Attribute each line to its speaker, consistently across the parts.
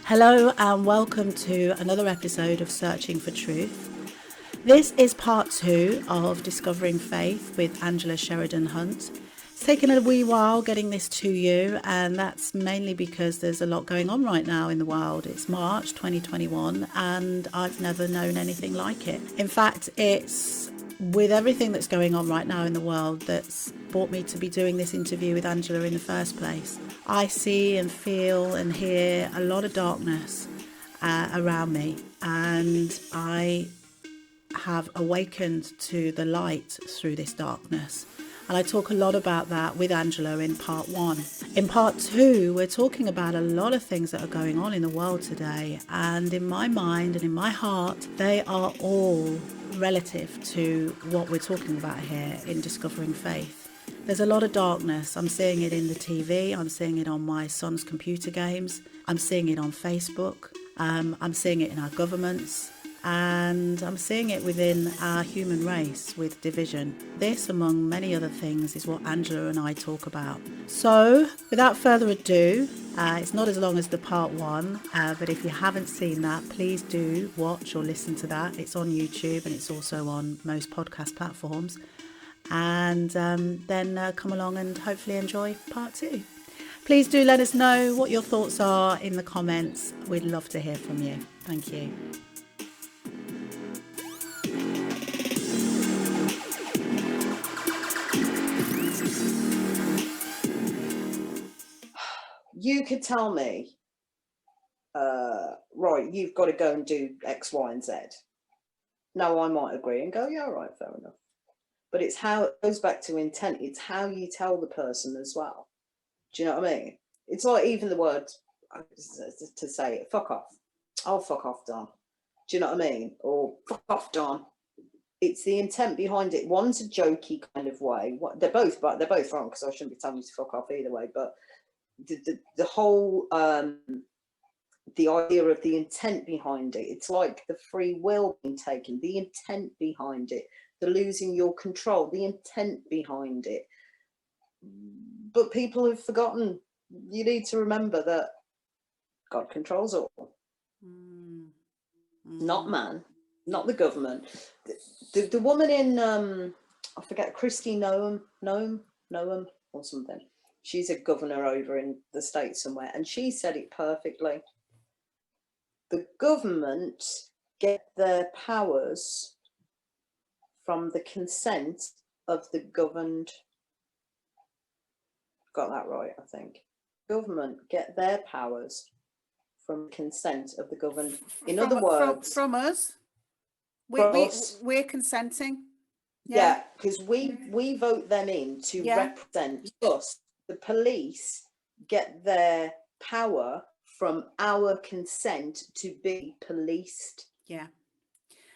Speaker 1: Hello and welcome to another episode of Searching for Truth. This is part 2 of Discovering Faith with Angela Sheridan Hunt. It's taken a wee while getting this to you, and that's mainly because there's a lot going on right now in the world. It's March 2021 and I've never known anything like it. In fact, it's with everything that's going on right now in the world that's brought me to be doing this interview with Angela in the first place. I see and feel and hear a lot of darkness around me, and I have awakened to the light through this darkness. And I talk a lot about that with Angela in part 1. In part 2, we're talking about a lot of things that are going on in the world today. And in my mind and in my heart, they are all relative to what we're talking about here in Discovering Faith. There's a lot of darkness. I'm seeing it in the TV. I'm seeing it on my son's computer games. I'm seeing it on Facebook. I'm seeing it in our governments. And I'm seeing it within our human race with division. This, among many other things, is what Angela and I talk about. So, without further ado, it's not as long as the part 1, but if you haven't seen that, please do watch or listen to that. It's on YouTube and it's also on most podcast platforms. And then come along and hopefully enjoy part 2. Please do let us know what your thoughts are in the comments. We'd love to hear from you. Thank you.
Speaker 2: You could tell me, right, you've got to go and do X, Y, and Z. No, I might agree and go, yeah, right, fair enough. But it's how it goes back to intent. It's how you tell the person as well. Do you know what I mean? It's like even the word to say it, fuck off. Oh, fuck off, Don. Do you know what I mean? Or fuck off, Don. It's the intent behind it. One's a jokey kind of way. They're both wrong, because I shouldn't be telling you to fuck off either way. But the whole the idea of the intent behind it, it's like the free will being taken, the intent behind it, the losing your control, the intent behind it. But people have forgotten. You need to remember that God controls all. Not man, not the government. The woman in I forget, Christy Noam or something. She's a governor over in the States somewhere, and she said it perfectly. The government get their powers from the consent of the governed. Got that right, I think. Government get their powers from consent of the governed. In other words,
Speaker 1: from us, we're consenting.
Speaker 2: Yeah, because we vote them in to represent us. The police get their power from our consent to be policed.
Speaker 1: Yeah.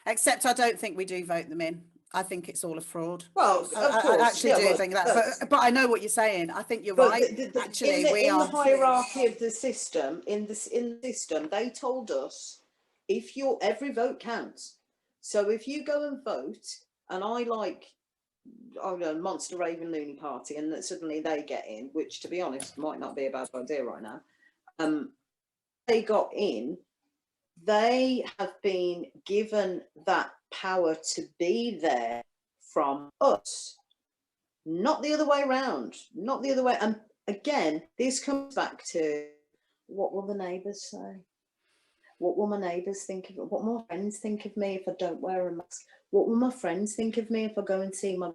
Speaker 1: Except I don't think we do vote them in. I think it's all a fraud.
Speaker 2: Well, of course,
Speaker 1: I actually do think that. But I know what you're saying. I think you're right. Actually,
Speaker 2: in the hierarchy of the system, in the system, they told us every vote counts. So if you go and vote, and I don't know, Monster Raven Looney Party, and that suddenly they get in, which to be honest might not be a bad idea right now. They got in. They have been given that power to be there from us, not the other way around, not the other way. And again, this comes back to what will the neighbours say? What will my neighbours think of it? What will my friends think of me if I don't wear a mask? What will my friends think of me if I go and see my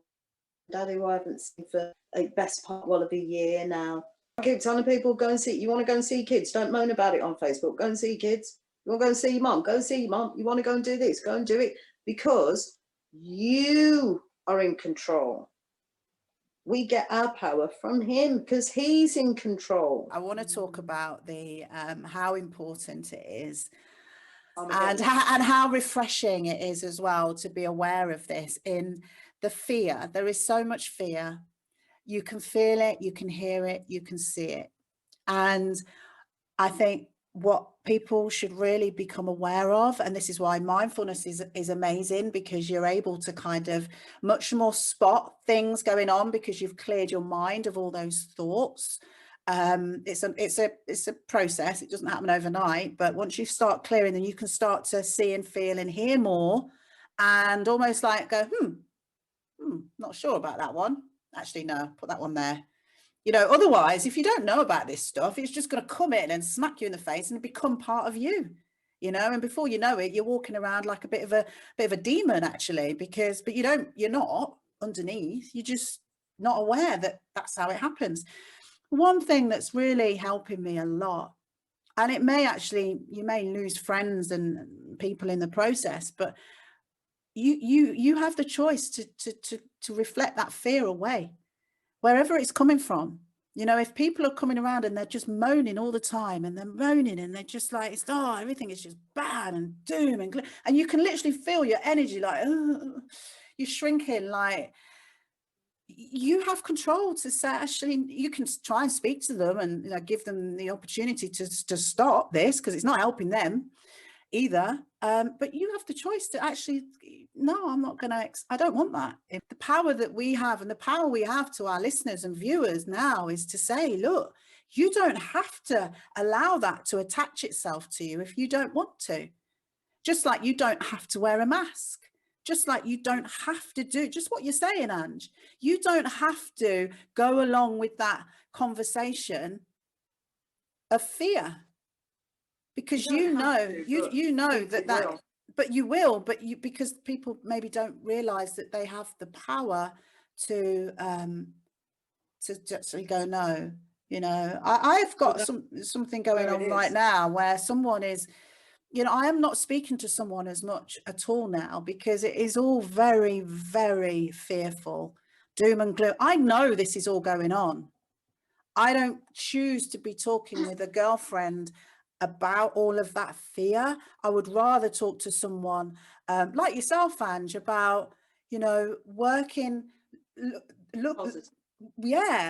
Speaker 2: dad, who I haven't seen for the best part of a year now? I keep telling people, go and see. You want to go and see your kids? Don't moan about it on Facebook. Go and see your kids. You want to go and see your mum? Go and see your mum. You want to go and do this? Go and do it, because you are in control. We get our power from him because he's in control.
Speaker 1: I want to talk about the how important it is, and how refreshing it is as well to be aware of this. In the fear, there is so much fear. You can feel it, you can hear it, you can see it. And I think what people should really become aware of, and this is why mindfulness is amazing, because you're able to kind of much more spot things going on because you've cleared your mind of all those thoughts. It's a process. It doesn't happen overnight, but once you start clearing, then you can start to see and feel and hear more, and almost like go, not sure about that one. Actually, no, put that one there. You know, otherwise, if you don't know about this stuff, it's just going to come in and smack you in the face and become part of you. You know, and before you know it, you're walking around like a bit of a demon, actually, but you're not underneath. You're just not aware that that's how it happens. One thing that's really helping me a lot, and you may lose friends and people in the process, but you have the choice to reflect that fear away, wherever it's coming from. You know, if people are coming around and they're just moaning all the time, and they're moaning and they're just like, everything is just bad and doom and you can literally feel your energy like, you're shrinking. Like, you have control to say, actually, you can try and speak to them and, you know, give them the opportunity to stop this, because it's not helping them either. But you have the choice to actually, no, I'm not going to, I don't want that. If the power that we have, and the power we have to our listeners and viewers now, is to say, look, you don't have to allow that to attach itself to you if you don't want to. Just like you don't have to wear a mask. Just like you don't have to do just what you're saying, Ange. You don't have to go along with that conversation of fear, because you know because people maybe don't realize that they have the power to actually go, no. You know, I've got something going on right now where someone is, you know, I am not speaking to someone as much at all now, because it is all very, very fearful, doom and gloom. I know this is all going on. I don't choose to be talking with a girlfriend about all of that fear. I would rather talk to someone like yourself, Ange, about, you know, working,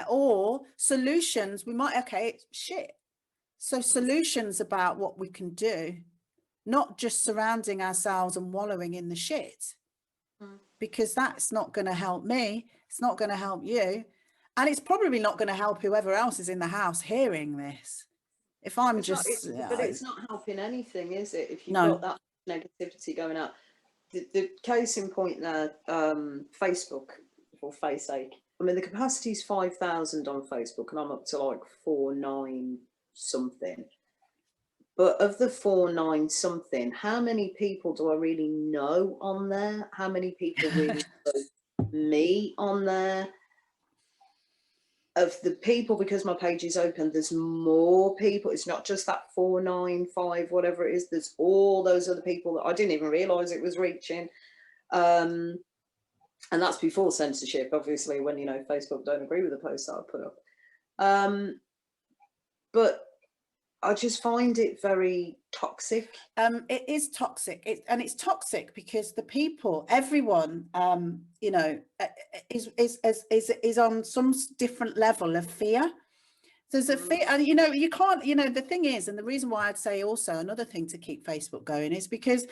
Speaker 1: or solutions. We might, so solutions about what we can do, not just surrounding ourselves and wallowing in the shit, because that's not going to help me. It's not going to help you. And it's probably not going to help whoever else is in the house hearing this. If I'm
Speaker 2: but it's not helping anything, is it? If you've got that negativity going out. The case in point there, Facebook, for face sake. I mean, the capacity is 5,000 on Facebook, and I'm up to like 4,9 something. But of the 4,9 something, how many people do I really know on there? How many people really know me on there? Of the people, because my page is open, there's more people. It's not just that 495, whatever it is. There's all those other people that I didn't even realize it was reaching. And that's before censorship, obviously, when, you know, Facebook don't agree with the post that I put up. But I just find it very toxic.
Speaker 1: It is toxic, and it's toxic because the people, everyone, you know, is on some different level of fear. There's a fear, and you know, you can't. You know, the thing is, and the reason why I'd say also another thing to keep Facebook going is because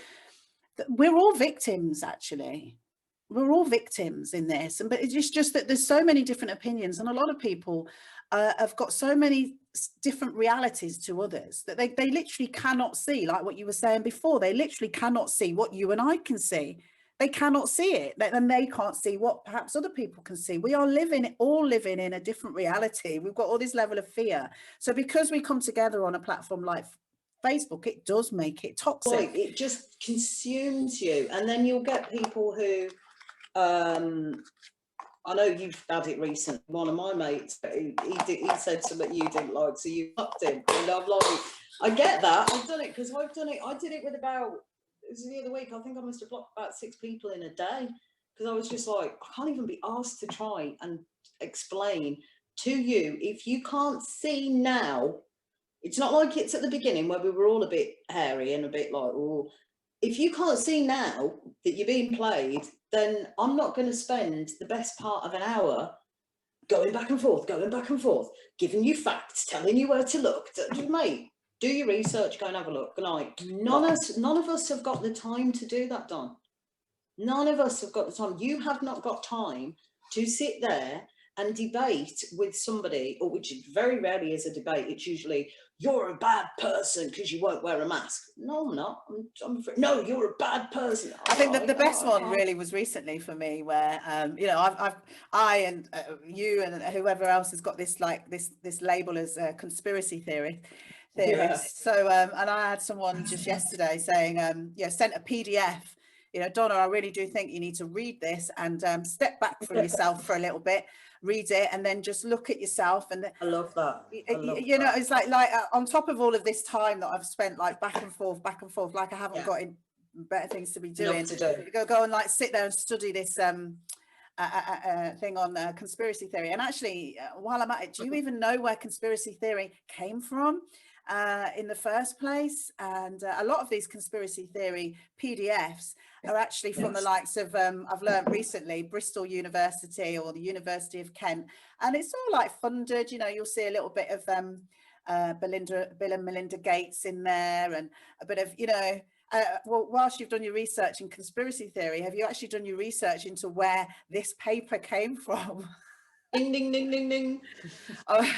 Speaker 1: we're all victims. Actually, we're all victims in this, but it's just that there's so many different opinions, and a lot of people have got so many different realities to others that they literally cannot see. Like what you were saying before, they literally cannot see what you and I can see. They cannot see it, and they can't see what perhaps other people can see. We are all living in a different reality. We've got all this level of fear. So because we come together on a platform like Facebook, it does make it toxic.
Speaker 2: Like, it just consumes you. And then you'll get people who, I know you've had it recently. One of my mates, he said something you didn't like, so you fucked him. And I'm like, I get that. I've done it because I've done it. I did it with it was the other week. I think I must have blocked about 6 people in a day, because I was just like, I can't even be asked to try and explain to you. If you can't see now, it's not like it's at the beginning where we were all a bit hairy and a bit like, oh, if you can't see now that you're being played, then I'm not going to spend the best part of an hour going back and forth, giving you facts, telling you where to look. Mate, do your research, go and have a look. Like, none of us have got the time to do that, Don. None of us have got the time. You have not got time to sit there and debate with somebody, or which very rarely is a debate, it's usually, you're a bad person because you won't wear a mask. No, I'm not. I'm afraid. No, you're a bad person.
Speaker 1: I think that the best one really was recently for me, where you know, I and you and whoever else has got this like this label as a conspiracy theorist.
Speaker 2: Yeah.
Speaker 1: So and I had someone just yesterday saying, yeah, sent a PDF. You know, Donna, I really do think you need to read this and step back from yourself for a little bit, read it, and then just look at yourself. And
Speaker 2: I love that.
Speaker 1: you know, it's like on top of all of this time that I've spent like back and forth, like I haven't got in better things to be doing. Go and like sit there and study this thing on conspiracy theory. And actually, while I'm at it, do you even know where conspiracy theory came from in the first place? And a lot of these conspiracy theory PDFs are actually from the likes of I've learned recently, Bristol University or the University of Kent, and it's all like funded. You know, you'll see a little bit of Bill and Melinda Gates in there, and a bit of, you know, well, whilst you've done your research in conspiracy theory, have you actually done your research into where this paper came from?
Speaker 2: Ding, ding, ding, ding, ding.
Speaker 1: Oh,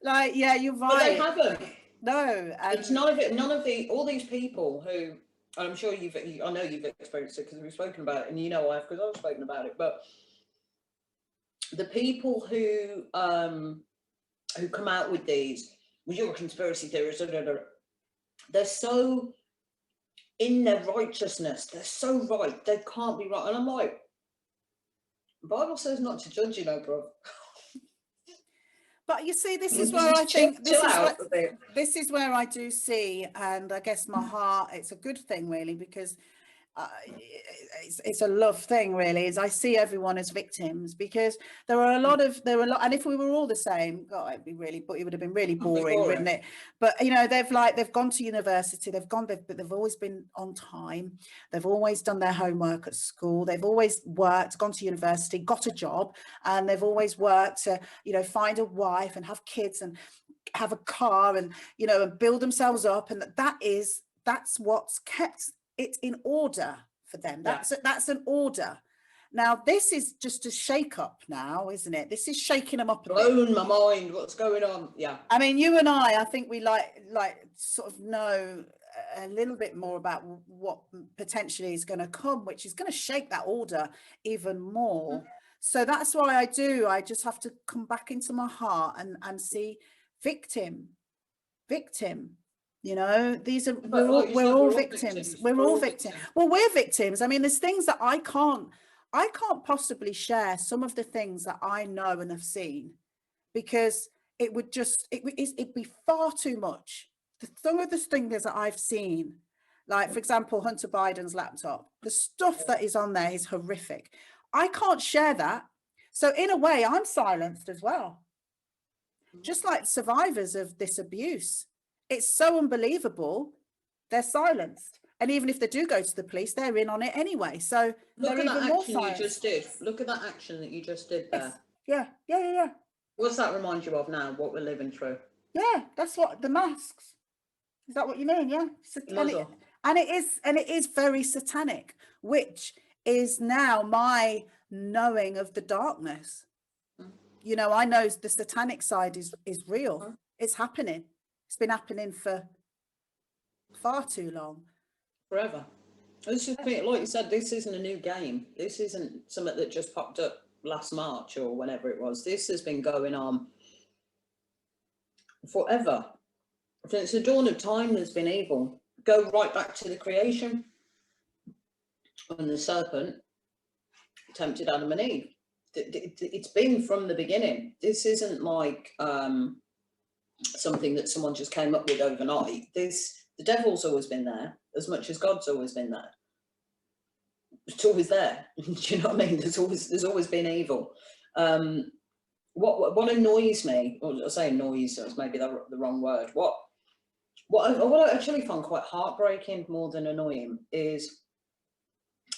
Speaker 1: like, yeah, you're right.
Speaker 2: But they haven't.
Speaker 1: No.
Speaker 2: It's none of all these people who, I'm sure I know you've experienced it because we've spoken about it, and you know I have because I've spoken about it, but the people who come out with these, well, you're a conspiracy theorist, they're so in their righteousness, they're so right, they can't be right. And I'm like, the Bible says not to judge, you know, bro.
Speaker 1: But you see, this is where I think this is where I do see, and I guess my heart, it's a good thing really, because it's a love thing really, is I see everyone as victims, because there are a lot, and if we were all the same, God, it would have been really boring, wouldn't it? But you know, they've gone to university, they've always been on time, they've always done their homework at school, they've always worked, gone to university, got a job, and they've always worked to, you know, find a wife and have kids and have a car, and, you know, and build themselves up, and that's what's kept it in order for them. That's an order. Now this is just a shake up now, isn't it? This is shaking them up a bit.
Speaker 2: Blown my mind. What's going on? Yeah.
Speaker 1: I mean, you and I think we like sort of know a little bit more about what potentially is going to come, which is going to shake that order even more. Mm-hmm. So that's why I just have to come back into my heart and see victim. You know, these are, we're all victims. We're all victims. Well, we're victims. I mean, there's things that I can't possibly share some of the things that I know and have seen, because it would it'd be far too much. Some of the things that I've seen, like, for example, Hunter Biden's laptop, the stuff that is on there is horrific. I can't share that. So in a way, I'm silenced as well. Just like survivors of this abuse. It's so unbelievable, they're silenced. And even if they do go to the police, they're in on it anyway. So
Speaker 2: look at that action you just did. Look at that action that you just did there.
Speaker 1: Yeah.
Speaker 2: What's that remind you of now, what we're living through?
Speaker 1: Yeah, that's what, the masks. Is that what you mean? Yeah. And it is very satanic, which is now my knowing of the darkness. You know, I know the satanic side is real. It's happening. It's been happening for far too long.
Speaker 2: Forever. This is, like you said, this isn't a new game. This isn't something that just popped up last March or whenever it was. This has been going on forever. Since the dawn of time, there's been evil. Go right back to the creation when the serpent tempted Adam and Eve. It's been from the beginning. This isn't like something that someone just came up with overnight. The devil's always been there, as much as God's always been there. It's always there. Do you know what I mean? There's always been evil. What annoys me, or I say annoys, that's maybe the wrong word. What I actually find quite heartbreaking more than annoying is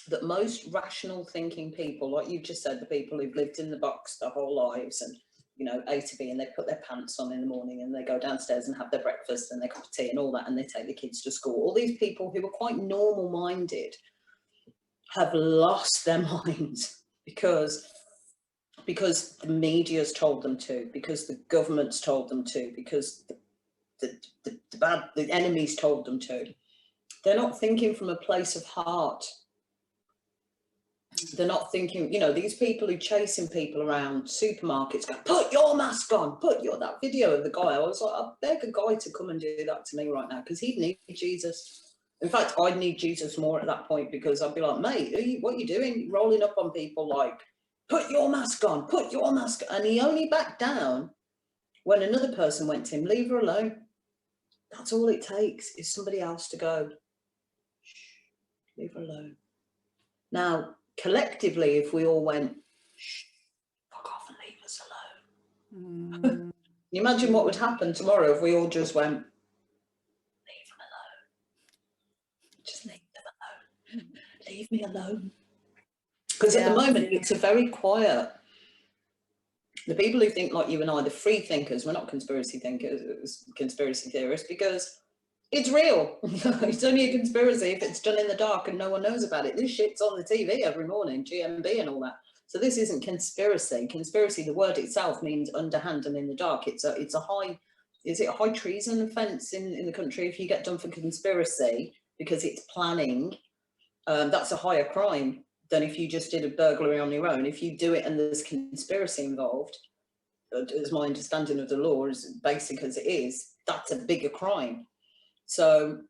Speaker 2: that most rational thinking people, like you just said, the people who've lived in the box their whole lives and, you know, A to B, and they put their pants on in the morning and they go downstairs and have their breakfast and their cup of tea and all that, and they take the kids to school. All these people who are quite normal minded have lost their minds, because because the media's told them to, because the government's told them to, because the enemy's told them to. They're not thinking from a place of heart. They're not thinking, you know, these people who chasing people around supermarkets go, put your mask on, that video of the guy. I was like, I beg a guy to come and do that to me right now, because he'd need Jesus. In fact, I'd need Jesus more at that point, because I'd be like, mate, what are you doing? Rolling up on people like, put your mask on, put your mask on. And he only backed down when another person went to him, leave her alone. That's all it takes, is somebody else to go, shh, leave her alone. Now, collectively, if we all went, shh, fuck off and leave us alone. Can you imagine what would happen tomorrow if we all just went, leave them alone. Just leave them alone. Leave me alone. Because at the moment, it's a very quiet. The people who think like you and I, the free thinkers, we're not conspiracy thinkers, conspiracy theorists, because it's real. It's only a conspiracy if it's done in the dark and no one knows about it. This shit's on the TV every morning, GMB and all that. So this isn't conspiracy. Conspiracy, the word itself means underhand and in the dark. It's a high, is it a high treason offence in the country if you get done for conspiracy because it's planning? That's a higher crime than if you just did a burglary on your own. If you do it and there's conspiracy involved, as my understanding of the law, as basic as it is, that's a bigger crime. So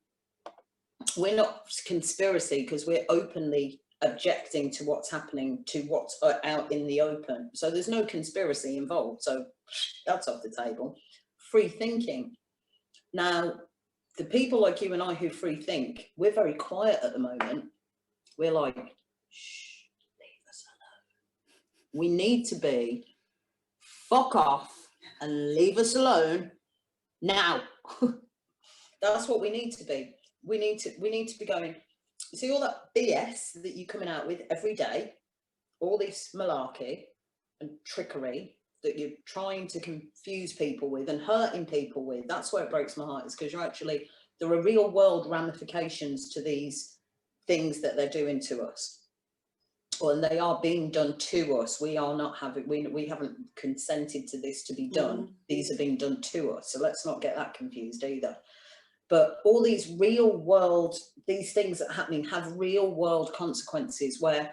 Speaker 2: we're not conspiracy because we're openly objecting to what's happening, to what's out in the open. So there's no conspiracy involved. So that's off the table. Free thinking. Now, the people like you and I who free think, we're very quiet at the moment. We're like, shh, leave us alone. We need to be, fuck off and leave us alone now. That's what we need to be. We need to be going, you see all that BS that you're coming out with every day, all this malarkey and trickery that you're trying to confuse people with and hurting people with. That's where it breaks my heart, is because there are real world ramifications to these things that they're doing to us. Well, they are being done to us. We are not having, we haven't consented to this to be done. These are being done to us. So let's not get that confused either. But all these real world, these things that are happening have real world consequences where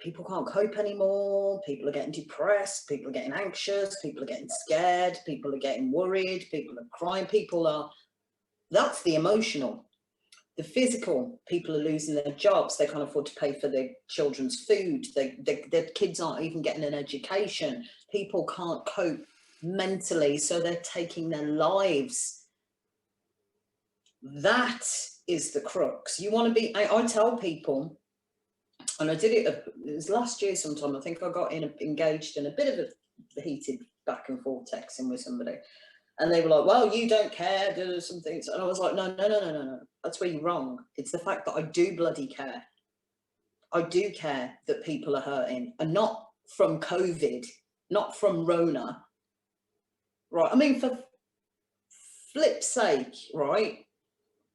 Speaker 2: people can't cope anymore. People are getting depressed. People are getting anxious. People are getting scared. People are getting worried. People are crying. That's the emotional. The physical, people are losing their jobs. They can't afford to pay for their children's food. Their kids aren't even getting an education. People can't cope mentally, so they're taking their lives. That is the crux. You want to be, I tell people, and I did it was last year sometime, I think I got engaged in a bit of a heated back and forth texting with somebody. And they were like, well, you don't care, do some things. And I was like, no. That's where you're wrong. It's the fact that I do bloody care. I do care that people are hurting, and not from COVID, not from Rona. Right. I mean, for flip's sake, right?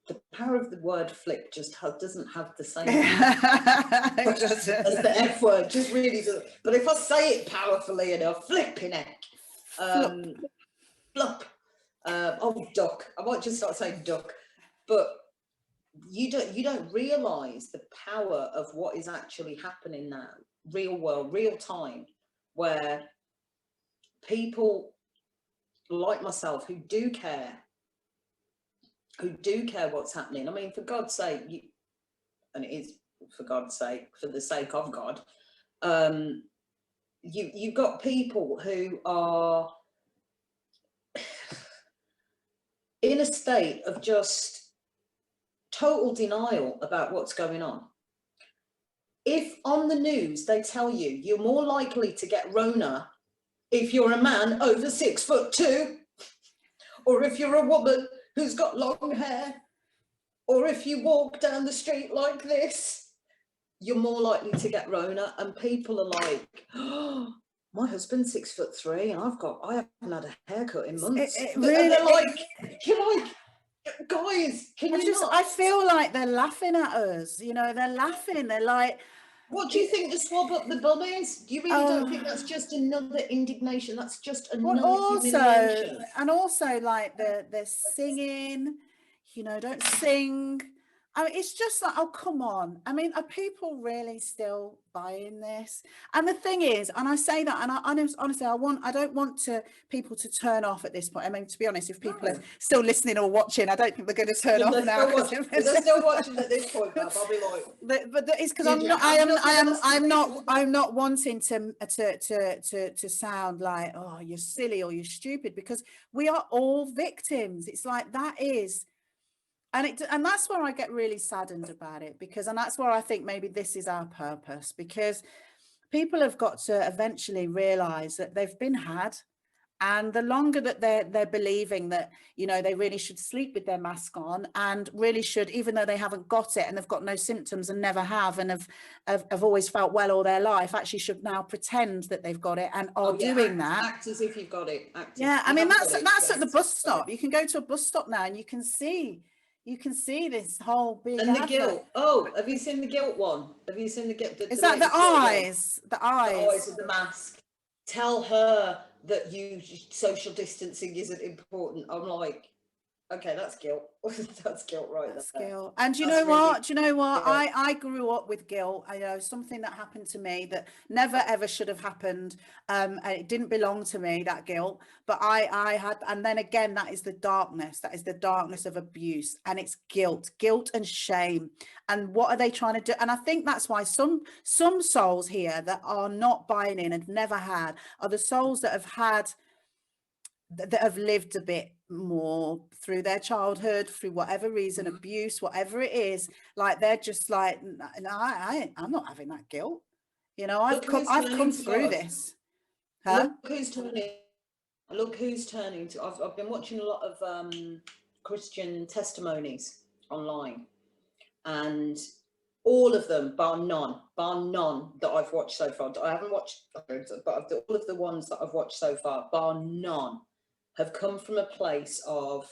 Speaker 2: The power of the word flip just doesn't have the same as the F word, just really doesn't. But if I say it powerfully enough, flipping heck. Flop. Duck. I might just start saying duck. But you don't realise the power of what is actually happening now, real world, real time, where people like myself who do care what's happening. I mean, for God's sake, and it is for God's sake, for the sake of God, you've got people who are in a state of just total denial about what's going on. If on the news they tell you you're more likely to get Rona if you're a man over 6'2", or if you're a woman who's got long hair, or if you walk down the street like this, you're more likely to get Rona. And people are like, oh, my husband's 6'3" and I haven't had a haircut in months. Really, and they're like, guys, can you not?
Speaker 1: I feel like they're laughing at us. You know, they're laughing. They're like,
Speaker 2: What do you think the swab up the bum is? You really don't think that's just another indignation? That's just
Speaker 1: Well,
Speaker 2: another
Speaker 1: also,
Speaker 2: humiliation.
Speaker 1: and also like the singing, don't sing. I mean, it's just like, oh, come on. I mean, are people really still buying this? And the thing is, and I say that, and honestly, I don't want people to turn off at this point. I mean, to be honest, if people are still listening or watching, I don't think they're going to turn off now.
Speaker 2: If they're still watching at this point, Bob, I'll be like,
Speaker 1: but it's because I'm not wanting to sound like, oh, you're silly or you're stupid, because we are all victims. It's like that is. And that's where I get really saddened about it, and that's where I think maybe this is our purpose, because people have got to eventually realize that they've been had. And the longer that they're believing that, they really should sleep with their mask on, and really should, even though they haven't got it and they've got no symptoms and never have, and have always felt well all their life, actually should now pretend that they've got it and are doing that.
Speaker 2: Act as if you've got it.
Speaker 1: I mean, that's at the bus stop. You can go to a bus stop now and you can see this whole big
Speaker 2: and the guilt. Oh, have you seen the guilt one? Have you seen the guilt?
Speaker 1: Is that the eyes? The eyes
Speaker 2: of the mask. Tell her that social distancing isn't important. I'm like, okay, that's guilt. That's guilt, right?
Speaker 1: That's guilt. And do you know what? I grew up with guilt. I know something that happened to me that never ever should have happened. And it didn't belong to me, that guilt. But I had, and then again, that is the darkness. That is the darkness of abuse, and it's guilt and shame. And what are they trying to do? And I think that's why some souls here that are not buying in and never had are the souls that have lived a bit more through their childhood, through whatever reason, abuse, whatever it is. Like, they're just like, no, I'm not having that guilt. I've come through this.
Speaker 2: Huh? Look who's turning to. I've been watching a lot of Christian testimonies online, and all of them, bar none that I've watched so far. I haven't watched, but all of the ones that I've watched so far, bar none, have come from a place of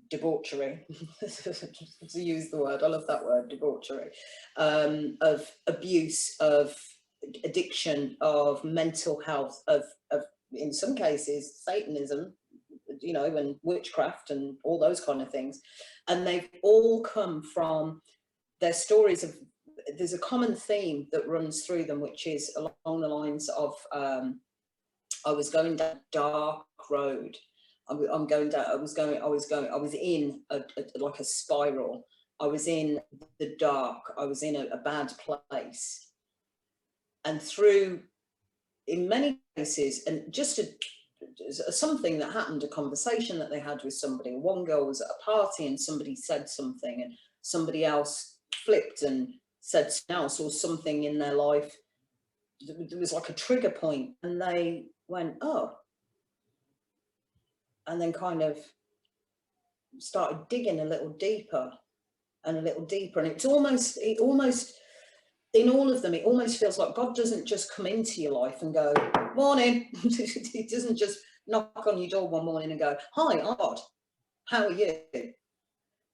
Speaker 2: debauchery, to use the word. I love that word, debauchery, of abuse, of addiction, of mental health, of in some cases Satanism, and witchcraft and all those kind of things. And they've all come from their stories of, there's a common theme that runs through them, which is along the lines of, I was going down a dark road. I was in like a spiral. I was in the dark. I was in a bad place. And through, in many cases, and just something that happened, a conversation that they had with somebody. One girl was at a party and somebody said something, and somebody else flipped and said something else, or something in their life. There was like a trigger point, and they went, oh, and then kind of started digging a little deeper and a little deeper. And it almost, in all of them, it almost feels like God doesn't just come into your life and go, morning. He doesn't just knock on your door one morning and go, hi, I'm God, how are you?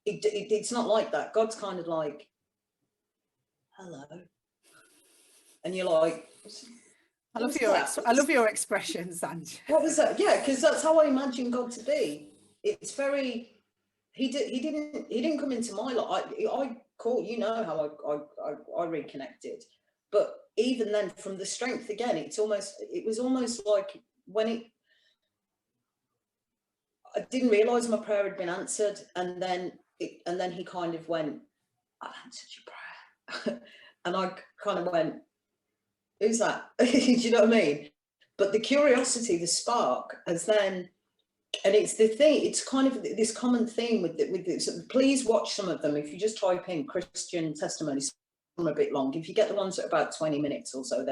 Speaker 2: It's not like that. God's kind of like, hello. And you're like,
Speaker 1: I love your expressions, Angela.
Speaker 2: What was that? Yeah, because that's how I imagine God to be. It's very, he didn't come into my life. I call, how I reconnected. But even then, from the strength again, it was almost like when I didn't realise my prayer had been answered, and then he kind of went, I've answered your prayer. And I kind of went, who's that? Do you know what I mean? But the curiosity, the spark, has then, and it's the thing, it's kind of this common theme with this. Please watch some of them. If you just type in Christian testimonies, some are a bit long. If you get the ones that are about 20 minutes or so,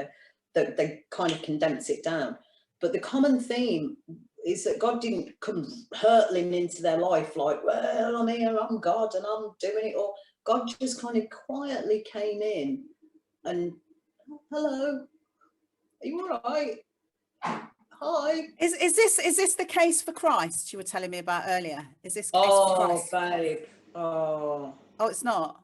Speaker 2: they kind of condense it down. But the common theme is that God didn't come hurtling into their life like, well, I'm here, I'm God, and I'm doing it all. God just kind of quietly came in and, hello, are you all right? Hi.
Speaker 1: Is this the case for Christ you were telling me about earlier? Is this case for Christ?
Speaker 2: Oh, babe. Oh,
Speaker 1: it's not.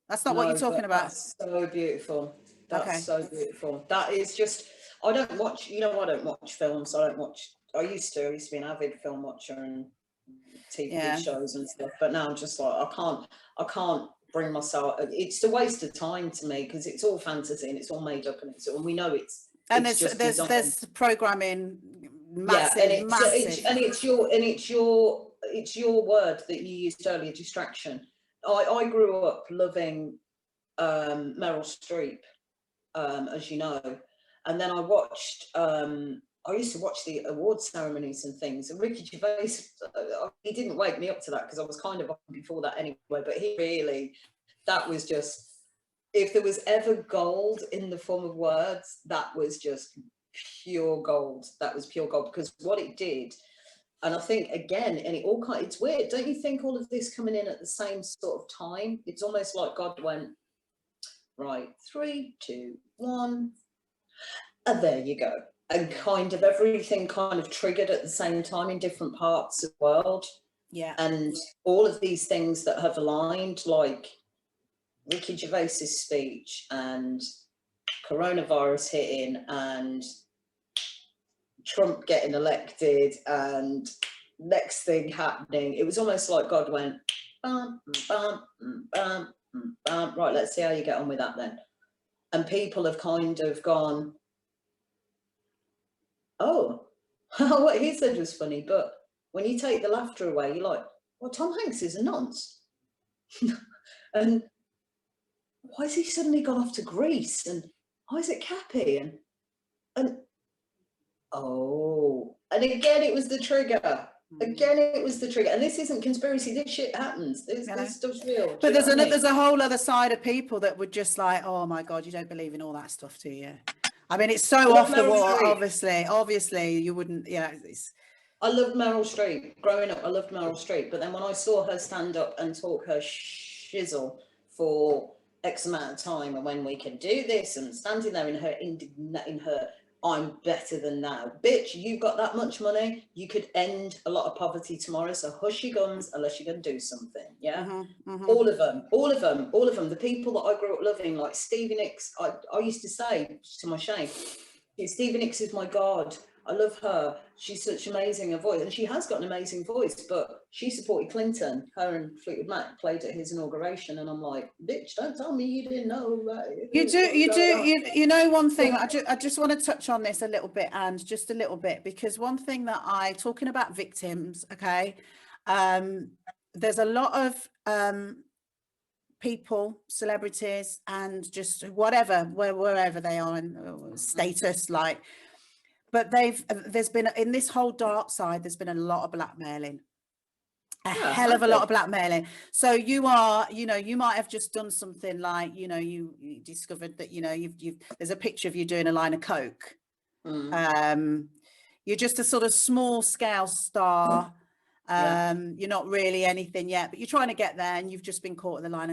Speaker 1: That's not what you're talking about.
Speaker 2: That's so beautiful. That's so beautiful. That is just, I don't watch, I don't watch films. I used to be an avid film watcher and TV shows and stuff, but now I'm just like, I can't bring myself, it's a waste of time to me, because it's all fantasy and it's all made up, and we know
Speaker 1: there's programming, massive,
Speaker 2: and
Speaker 1: massive.
Speaker 2: It's your word that you used earlier, distraction. I grew up loving Meryl Streep, as you know, and then I used to watch the award ceremonies and things, and Ricky Gervais, he didn't wake me up to that, because I was kind of up before that anyway, but that was just, if there was ever gold in the form of words, that was just pure gold. That was pure gold, because what it did, and I think, again, and it's weird, don't you think, all of this coming in at the same sort of time? It's almost like God went, right, 3, 2, 1, and there you go. And kind of everything kind of triggered at the same time in different parts of the world.
Speaker 1: Yeah.
Speaker 2: And all of these things that have aligned, like Ricky Gervais's speech and coronavirus hitting and Trump getting elected and next thing happening, it was almost like God went, bam, bam, bam, bam, right, let's see how you get on with that then. And people have kind of gone, oh, what he said was funny, but when you take the laughter away, you're like, well, Tom Hanks is a nonce. And why has he suddenly gone off to Greece? And why is it Cappy? And oh, and again, it was the trigger. Again, it was the trigger. And this isn't conspiracy. This shit happens. This stuff's real.
Speaker 1: But there's a whole other side of people that would just like, oh my God, you don't believe in all that stuff, do you? I mean, it's so off the wall. Obviously, you wouldn't. Yeah,
Speaker 2: I loved Meryl Streep growing up. I loved Meryl Streep, but then when I saw her stand up and talk her shizzle for X amount of time, and when we can do this, and standing there in her I'm better than now, bitch. You've got that much money, you could end a lot of poverty tomorrow. So hush your guns unless you're going to do something. Yeah. All of them. The people that I grew up loving, like Stevie Nicks. I used to say, to my shame, Stevie Nicks is my God. I love her. She's such amazing a voice, and she has got an amazing voice. But she supported Clinton. Her and Fleetwood Mac played at his inauguration, and I'm like, bitch, don't tell me you didn't know.
Speaker 1: You do. You know one thing. I just want to touch on this a little bit, and just a little bit, because one thing that talking about victims. Okay, there's a lot of people, celebrities, and just wherever they are in status, like. But there's been, in this whole dark side, there's been a lot of blackmailing, hell of a lot of blackmailing. So you might have just done something like, you discovered that, there's a picture of you doing a line of coke. You're just a sort of small scale star. You're not really anything yet, but you're trying to get there, and you've just been caught with a line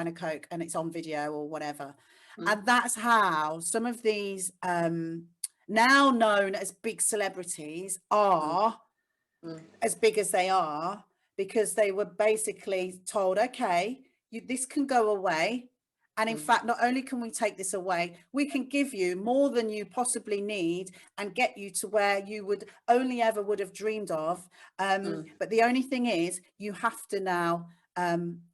Speaker 1: of coke, and it's on video or whatever. And that's how some of these now known as big celebrities are as big as they are, because they were basically told, okay, this can go away. And in fact, not only can we take this away, we can give you more than you possibly need and get you to where you would have dreamed of. But the only thing is, you have to now,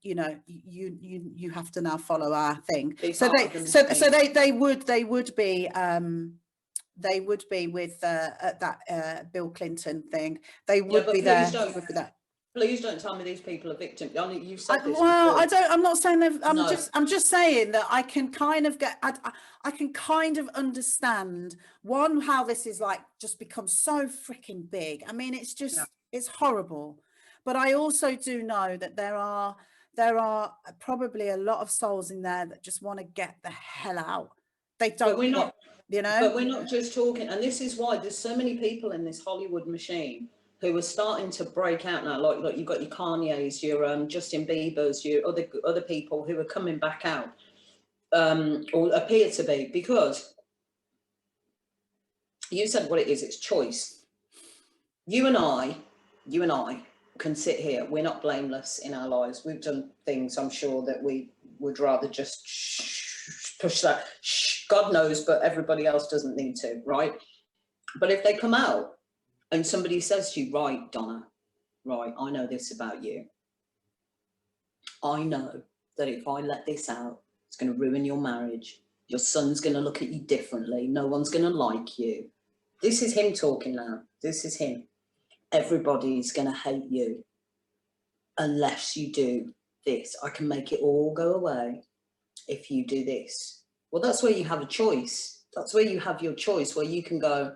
Speaker 1: you have to now follow our thing. So they would be. They would be with at that Bill Clinton thing. They would be there.
Speaker 2: Please don't tell me these people are victims. You've said this.
Speaker 1: Well, before. I'm not saying they've. I'm just saying that I can kind of get. I can kind of understand how this is like just become so freaking big. I mean, it's just it's horrible. But I also do know that there are probably a lot of souls in there that just want to get the hell out. They don't.
Speaker 2: But we're not just talking, and this is why there's so many people in this Hollywood machine who are starting to break out now. Like you've got your Kanye's, your Justin Bieber's, your other people who are coming back out, or appear to be, because you said what it is. It's choice. You and I can sit here. We're not blameless in our lives. We've done things, I'm sure, that we would rather just push that. Shh, God knows, but everybody else doesn't need to, right? But if they come out and somebody says to you, right, Donna, right, I know this about you. I know that if I let this out, it's going to ruin your marriage. Your son's going to look at you differently. No one's going to like you. This is him talking now. This is him. Everybody's going to hate you unless you do this. I can make it all go away if you do this. Well, that's where you have a choice. That's where you have your choice, where you can go,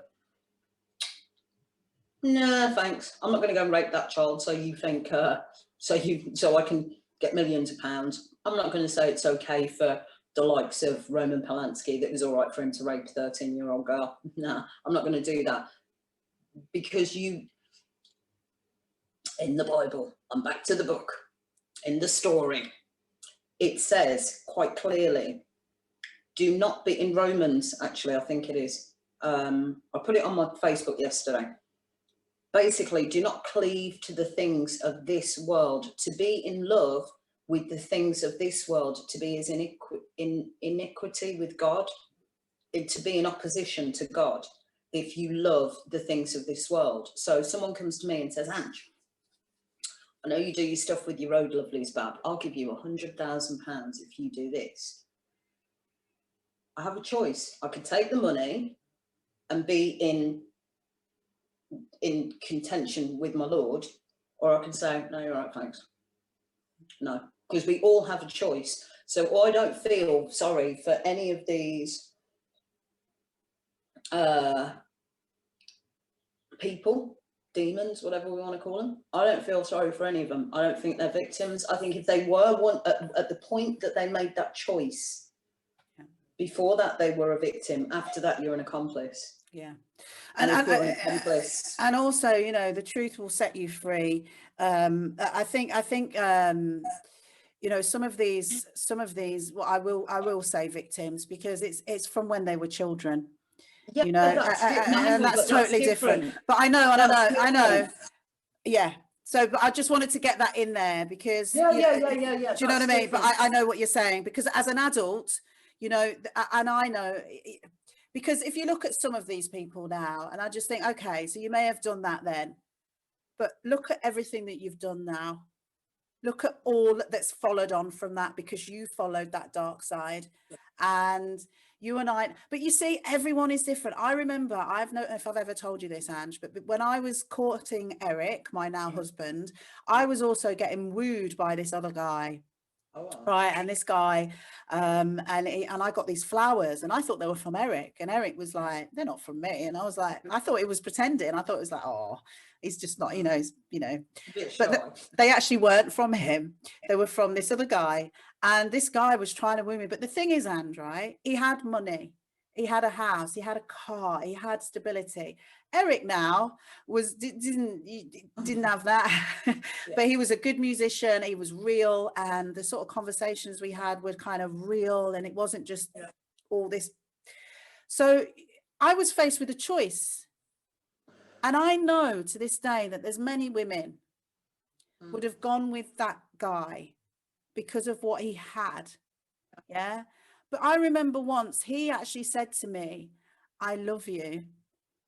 Speaker 2: nah, thanks. I'm not going to go and rape that child. So you think, so I can get millions of pounds. I'm not going to say it's okay for the likes of Roman Polanski, that it was all right for him to rape a 13-year-old girl. Nah, I'm not going to do that. Because you, in the Bible, I'm back to the book, in the story, it says quite clearly, do not be, in Romans, actually, I think it is, I put it on my Facebook yesterday. Basically, do not cleave to the things of this world. To be in love with the things of this world, to be as in iniquity with God, to be in opposition to God, if you love the things of this world. So someone comes to me and says, Ange, I know you do your stuff with your road lovelies, Bab. I'll give you £100,000 if you do this. I have a choice. I could take the money and be in contention with my Lord, or I can say, no, you're right, thanks. No, because we all have a choice. So I don't feel sorry for any of these people, demons, whatever we want to call them. I don't feel sorry for any of them. I don't think they're victims. I think if they were one at the point that they made that choice, before that they were a victim. After that, you're an accomplice.
Speaker 1: Yeah.
Speaker 2: And
Speaker 1: also, you know, the truth will set you free. I think you know, some of these, well, I will say victims, because it's from when they were children. Yeah, you know, and that's totally different. But I know. Yeah. So, but I just wanted to get that in there, because
Speaker 2: yeah.
Speaker 1: Do you know what I mean? But I know what you're saying, because as an adult, you know, and I know, because if you look at some of these people now, and I just think, okay, so you may have done that then, but look at everything that you've done now. Look at all that's followed on from that, because you followed that dark side. And you and I, but you see, everyone is different. I remember, I don't know if I've ever told you this, Ange, but when I was courting Eric, my now husband, I was also getting wooed by this other guy. Oh, wow. Right, and this guy, and I got these flowers, and I thought they were from Eric, and Eric was like, they're not from me, and I was like, I thought he was pretending. I thought it was like, oh, he's just not, you know, but they actually weren't from him. They were from this other guy, and this guy was trying to woo me. But the thing is, And, right, he had money, he had a house, he had a car, he had stability. Eric now didn't have that. But he was a good musician, he was real, and the sort of conversations we had were kind of real, and it wasn't just all this. So I was faced with a choice, and I know to this day that there's many women would have gone with that guy because of what he had. Yeah. But I remember once he actually said to me, I love you.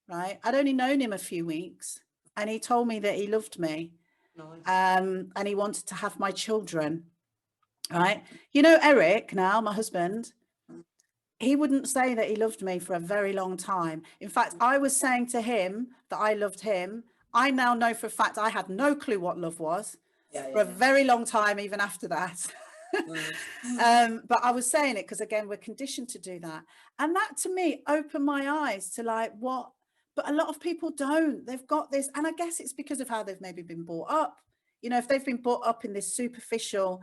Speaker 1: Right. I'd only known him a few weeks, and he told me that he loved me. Nice. And he wanted to have my children. Right. You know, Eric, now my husband, he wouldn't say that he loved me for a very long time. In fact, I was saying to him that I loved him. I now know for a fact I had no clue what love was for a very long time, even after that. But I was saying it because, again, we're conditioned to do that. And that to me opened my eyes to like, what? But a lot of people don't. They've got this. And I guess it's because of how they've maybe been brought up. You know, if they've been brought up in this superficial,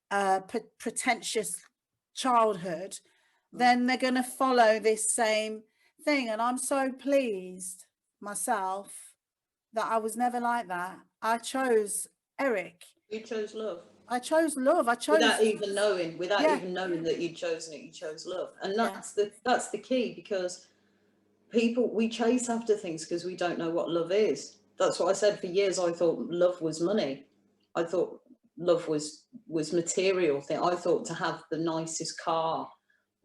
Speaker 1: pretentious childhood, then they're going to follow this same thing. And I'm so pleased myself that I was never like that. I chose Eric.
Speaker 2: You chose love.
Speaker 1: I chose love. I chose
Speaker 2: without even knowing that you'd chosen it. You chose love, and that's the key, because people, we chase after things because we don't know what love is. That's what I said. For years I thought love was money. I thought love was material thing. I thought to have the nicest car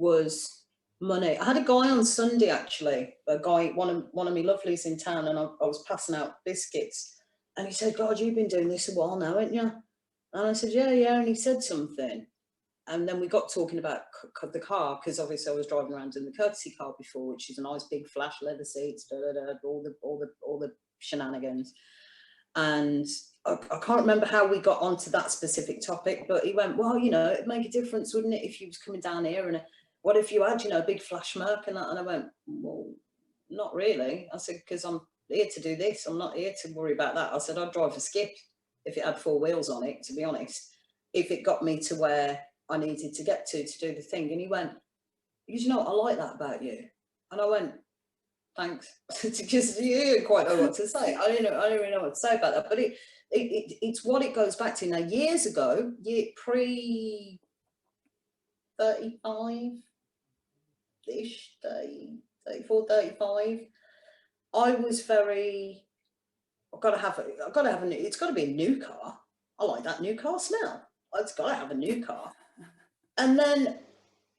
Speaker 2: was money. I had a guy on Sunday, actually, one of my lovelies in town, and I was passing out biscuits, and he said, God, you've been doing this a while now, haven't you? And I said, yeah, and he said something. And then we got talking about the car, because obviously I was driving around in the courtesy car before, which is a nice big flash leather seats, all the shenanigans. And I can't remember how we got onto that specific topic, but he went, well, you know, it'd make a difference, wouldn't it, if you was coming down here, and what if you had, you know, a big flash Merc and that? And I went, well, not really. I said, because I'm here to do this. I'm not here to worry about that. I said, I'd drive a Skip if it had 4 wheels on it, to be honest, if it got me to where I needed to get to do the thing. And he went, you know, I like that about you. And I went, thanks. Because you didn't quite know what to say. I don't really know what to say about that. But it's what it goes back to. Now, years ago, pre 35-ish, 34, 35, I was very, I've got to have a new, it's got to be a new car. I like that new car smell. It's got to have a new car. And then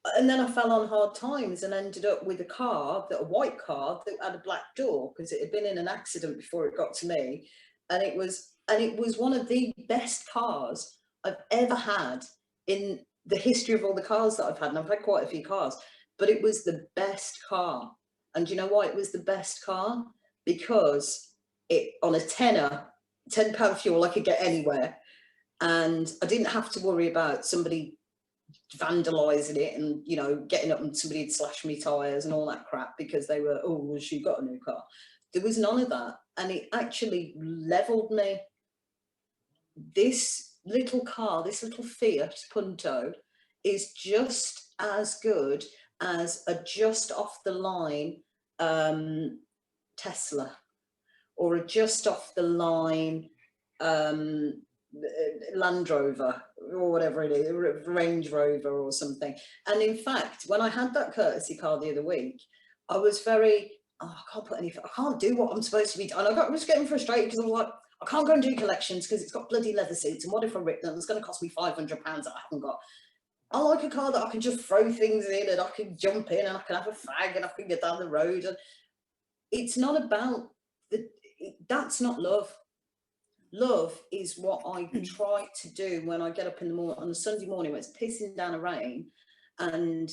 Speaker 2: I fell on hard times and ended up with a white car that had a black door, because it had been in an accident before it got to me. And it was one of the best cars I've ever had in the history of all the cars that I've had. And I've had quite a few cars, but it was the best car. And do you know why it was the best car? Because it, on a £10 fuel, I could get anywhere. And I didn't have to worry about somebody vandalizing it and, you know, getting up and somebody had slashed me tires and all that crap because they were, oh, well, she got a new car. There was none of that. And it actually leveled me. This little car, this little Fiat Punto, is just as good as a just off the line Tesla, or a just off the line Land Rover, or whatever it is, Range Rover or something. And in fact, when I had that courtesy car the other week, I was very, I can't do what I'm supposed to be doing. I was getting frustrated because I was like, I can't go and do collections because it's got bloody leather seats, and what if I rip them? It's going to cost me £500 that I haven't got. I like a car that I can just throw things in, and I can jump in, and I can have a fag, and I can get down the road. And it's not about that's not love. Love is what I try to do when I get up in the morning, on a Sunday morning when it's pissing down a rain, and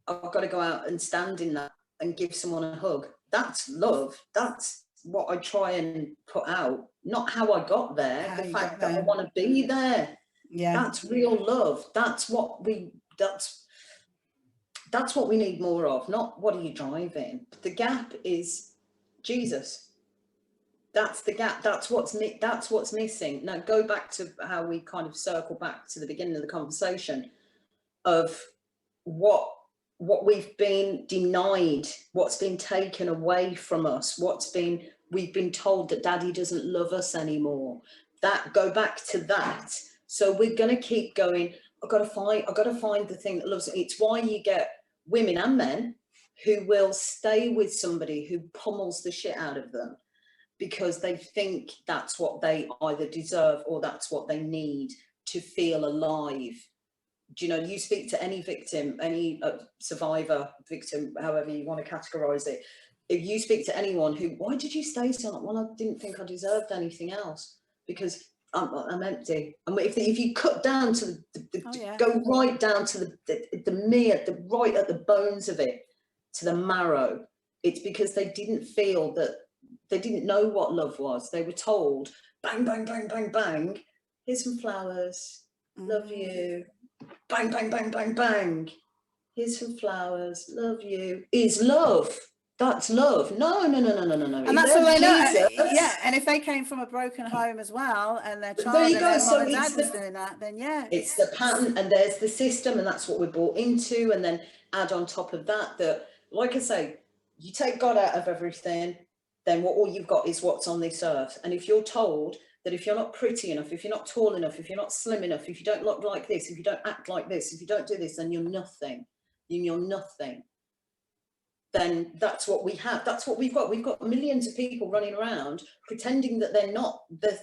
Speaker 2: I've got to go out and stand in that and give someone a hug. That's love. That's what I try and put out. Not how I got there, the fact that I want to be there. Yeah, that's real love. That's what we need more of. Not what are you driving. The gap is Jesus. That's the gap. That's what's missing. Now go back to how we kind of circle back to the beginning of the conversation of what we've been denied, what's been taken away from us, we've been told that daddy doesn't love us anymore. That, go back to that. So we're going to keep going. I've got to find the thing that loves it. It's why you get women and men who will stay with somebody who pummels the shit out of them, because they think that's what they either deserve or that's what they need to feel alive. Do you know, you speak to any victim, any survivor, victim, however you want to categorize it. If you speak to anyone who, why did you stay so long? Well, I didn't think I deserved anything else because I'm empty. And if you cut down to go right down to right at the bones of it, to the marrow, it's because they didn't feel that, they didn't know what love was. They were told, bang, bang, bang, bang, bang, here's some flowers, love you. Bang, bang, bang, bang, bang, here's some flowers, love you. Is love. That's love. No.
Speaker 1: And that's all they know. Yeah, and if they came from a broken home as well, and their child and their mum and dad was doing that, then yeah.
Speaker 2: It's the pattern, and there's the system, and that's what we're brought into. And then add on top of that, like I say, you take God out of everything, then all you've got is what's on this earth. And if you're told that if you're not pretty enough, if you're not tall enough, if you're not slim enough, if you don't look like this, if you don't act like this, if you don't do this, then you're nothing. You're nothing. Then that's what we have. That's what we've got. We've got millions of people running around pretending that they're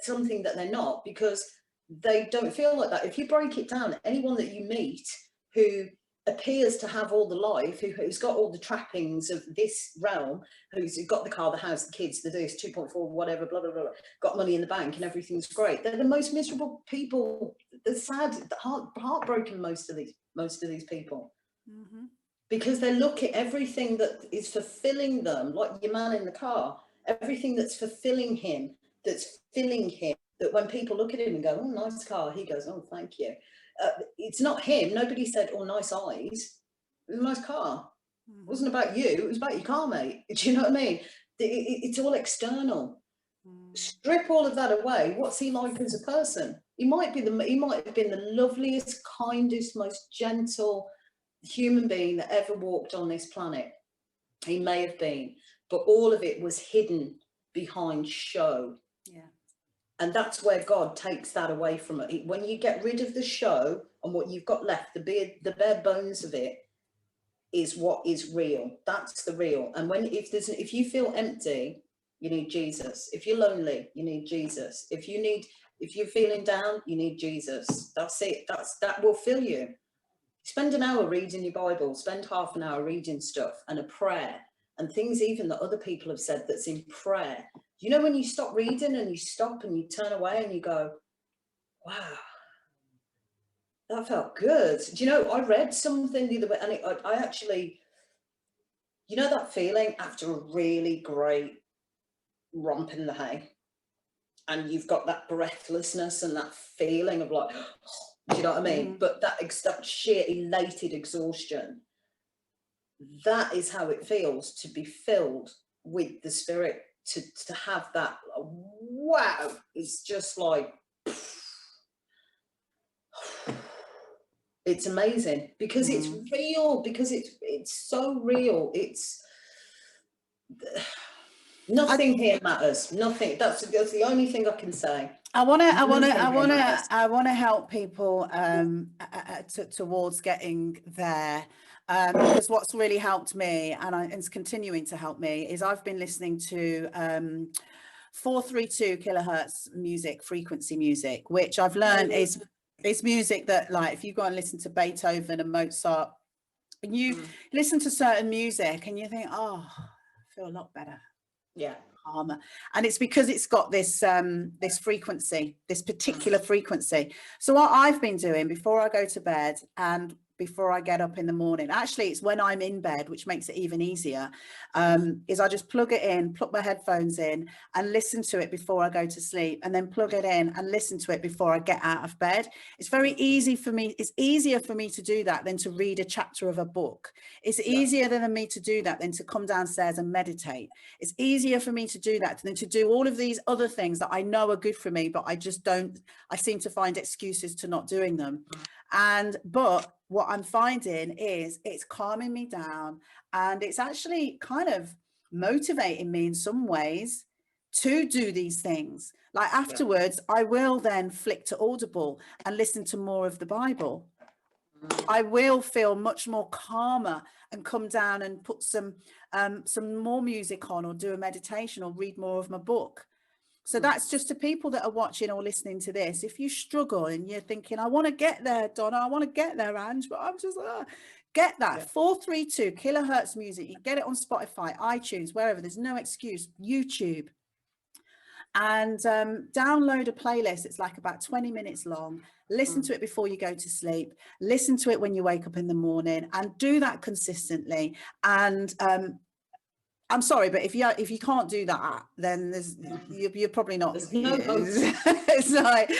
Speaker 2: something that they're not, because they don't feel like that. If you break it down, anyone that you meet who appears to have all the life, who's got all the trappings of this realm, who's got the car, the house, the kids, the this 2.4, whatever, blah, blah, blah, got money in the bank and everything's great. They're the most miserable people, the sad, the heartbroken, most of these people.
Speaker 1: Mm-hmm.
Speaker 2: Because they look at everything that is fulfilling them, like your man in the car, everything that's fulfilling him, that's filling him, that when people look at him and go, oh, nice car, he goes, oh, thank you. It's not him. Nobody said, oh, nice eyes. It was a nice car.
Speaker 1: Mm-hmm.
Speaker 2: It wasn't about you. It was about your car, mate. Do you know what I mean? It's all external. Strip all of that away. What's he like as a person? He might have been the loveliest, kindest, most gentle human being that ever walked on this planet. He may have been, but all of it was hidden behind show.
Speaker 1: Yeah.
Speaker 2: And that's where God takes that away from it. When you get rid of the show and what you've got left, the bare bones of it is what is real. That's the real. And if you feel empty, you need Jesus. If you're lonely, you need Jesus. If you're feeling down, you need Jesus. That's it. That will fill you. Spend an hour reading your Bible, spend half an hour reading stuff and a prayer and things even that other people have said that's in prayer. You know, when you stop reading and you stop and you turn away and you go, wow, that felt good. Do you know, I read something the other way and I actually, you know, that feeling after a really great romp in the hay and you've got that breathlessness and that feeling of like, do you know what I mean? But that sheer elated exhaustion, that is how it feels to be filled with the Spirit, to have that, wow, it's just like, it's amazing because it's real, because it's so real. It's nothing here matters. Nothing. That's the only thing I can say.
Speaker 1: I want to help people towards getting there, because what's really helped me, and it's continuing to help me, is I've been listening to 432 kilohertz frequency music, which I've learned is music that, like, if you go and listen to Beethoven and Mozart, and you listen to certain music and you think, oh, I feel a lot better.
Speaker 2: Yeah.
Speaker 1: Calmer. And it's because it's got this this frequency, this particular frequency. So what I've been doing before I go to bed and before I get up in the morning, actually it's when I'm in bed, which makes it even easier, is I just plug it in, plug my headphones in and listen to it before I go to sleep, and then plug it in and listen to it before I get out of bed. It's very easy for me. It's easier for me to do that than to read a chapter of a book. It's easier than me to do that than to come downstairs and meditate. It's easier for me to do that than to do all of these other things that I know are good for me, but I just don't, I seem to find excuses to not doing them. But what I'm finding is it's calming me down, and it's actually kind of motivating me in some ways to do these things. Like afterwards, I will then flick to Audible and listen to more of the Bible. I will feel much more calmer and come down and put some more music on, or do a meditation, or read more of my book. So that's just to people that are watching or listening to this. If you struggle and you're thinking, I want to get there, Donna, I want to get there, Ange, but I'm just, get that 432 kilohertz music. You get it on Spotify, iTunes, wherever. There's no excuse. YouTube. And download a playlist. It's like about 20 minutes long. Listen to it before you go to sleep. Listen to it when you wake up in the morning, and do that consistently. And I'm sorry, but if you can't do that, then you're probably not.
Speaker 2: There's no hope.
Speaker 1: It's like,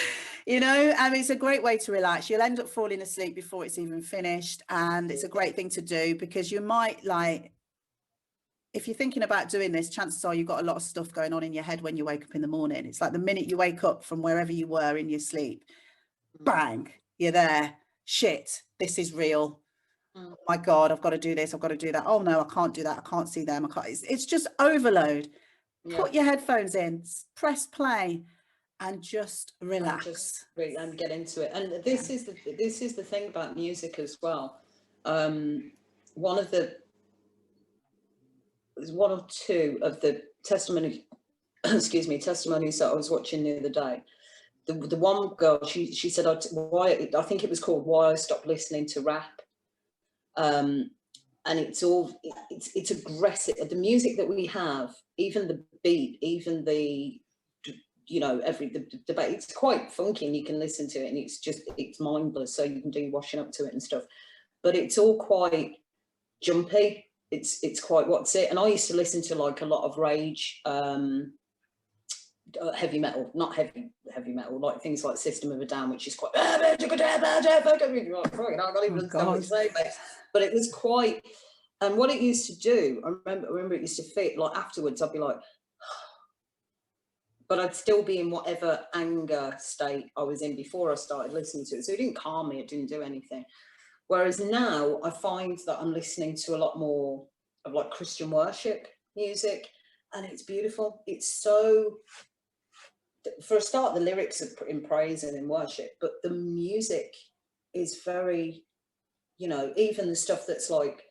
Speaker 1: you know, I mean, it's a great way to relax. You'll end up falling asleep before it's even finished, and it's a great thing to do, because you might, like, if you're thinking about doing this, chances are you've got a lot of stuff going on in your head when you wake up in the morning. It's like the minute you wake up from wherever you were in your sleep, bang, you're there. Shit, this is real. Oh my God, I've got to do this, I've got to do that. Oh no, I can't do that. I can't see them. It's just overload. Put your headphones in, press play, and just relax.
Speaker 2: And get into it. And this is the thing about music as well. One or two of the testimonies that I was watching the other day. The one girl, she said, I think it was called Why I Stopped Listening to Rap. And it's aggressive. The music that we have, even the beat, even the, you know, the debate, it's quite funky, and you can listen to it, and it's mindless. So you can do washing up to it and stuff. But it's all quite jumpy. It's quite what's it. And I used to listen to like a lot of rage, heavy metal, not heavy metal, like things like System of a Down, which is quite. I can't even understand what you say, mate. But it was quite. And what it used to do, I remember it used to fit. Like afterwards, I'd be like, but I'd still be in whatever anger state I was in before I started listening to it. So it didn't calm me. It didn't do anything. Whereas now I find that I'm listening to a lot more of like Christian worship music, and it's beautiful. It's so, for a start, the lyrics are in praise and in worship, but the music is very, you know, even the stuff that's like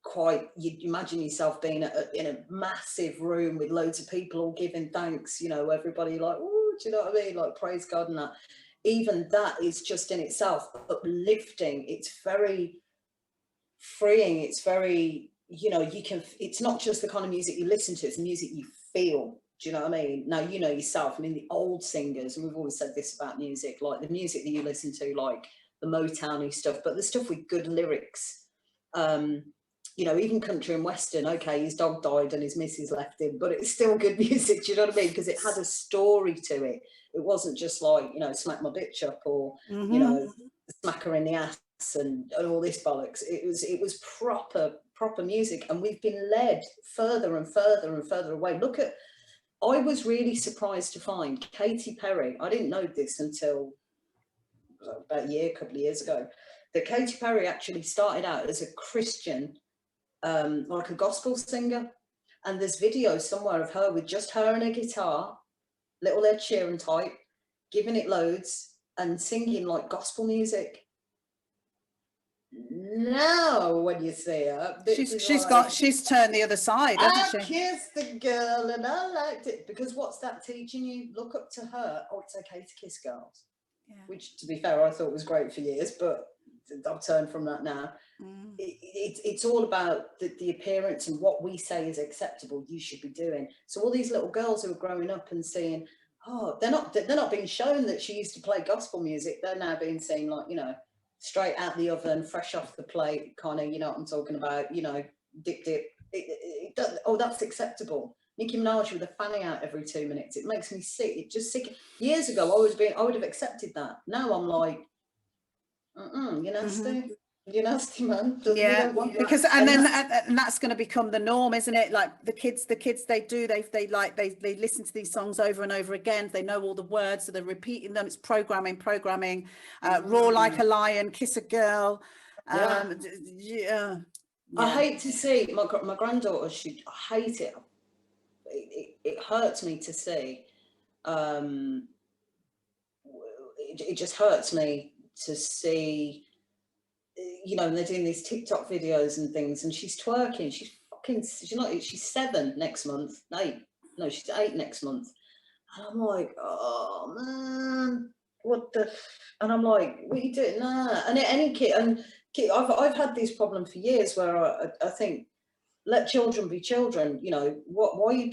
Speaker 2: quite, you imagine yourself being in a massive room with loads of people all giving thanks, you know, everybody like, oh, do you know what I mean? Like praise God and that. Even that is just in itself uplifting. It's very freeing. It's very, you know, it's not just the kind of music you listen to, it's music you feel. Do you know what I mean? Now, you know yourself, I mean, the old singers, and we've always said this about music, like the music that you listen to, like the Motown-y stuff, but the stuff with good lyrics, you know, even country and western, okay, his dog died and his missus left him, but it's still good music, do you know what I mean? Because it had a story to it. It wasn't just like, you know, smack my bitch up, or, you know, smack her in the ass and all this bollocks. It was proper music, and we've been led further and further and further away. I was really surprised to find Katy Perry. I didn't know this until about a couple of years ago, that Katy Perry actually started out as a Christian, like a gospel singer. And there's videos somewhere of her with just her and a guitar, little Ed Sheeran type, giving it loads and singing like gospel music. Now, when you see her,
Speaker 3: she's turned the other side, hasn't
Speaker 2: I
Speaker 3: she?
Speaker 2: kissed the girl and I liked it. Because what's that teaching you? Look up to her. Oh, it's okay to kiss girls. Yeah. Which, to be fair, I thought was great for years, but I've turned from that now. It's all about the appearance and what we say is acceptable, you should be doing. So all these little girls who are growing up and seeing, oh, they're not being shown that she used to play gospel music. They're now being seen like, you know, straight out the oven, fresh off the plate, kind of, you know what I'm talking about, you know, dip. Oh, that's acceptable. Nicki Minaj with a fanny out every 2 minutes. It makes me sick. It just sick. Years ago, I would have accepted that. Now I'm like, you're nasty. You're nasty, man.
Speaker 3: Yeah, because and that's going to become the norm, isn't it? Like the kids they listen to these songs over and over again. They know all the words, so they're repeating them. It's programming. Roar like a lion, kiss a girl. Yeah.
Speaker 2: I hate to see my granddaughter. I hate it. It hurts me to see. It just hurts me to see, you know, and they're doing these TikTok videos and things, and she's twerking. She's 7 next month. 8. No, she's 8 next month. And I'm like, oh man, what the? And I'm like, what are you doing? Nah. And any kid, I've had this problem for years where I think, let children be children. You know, why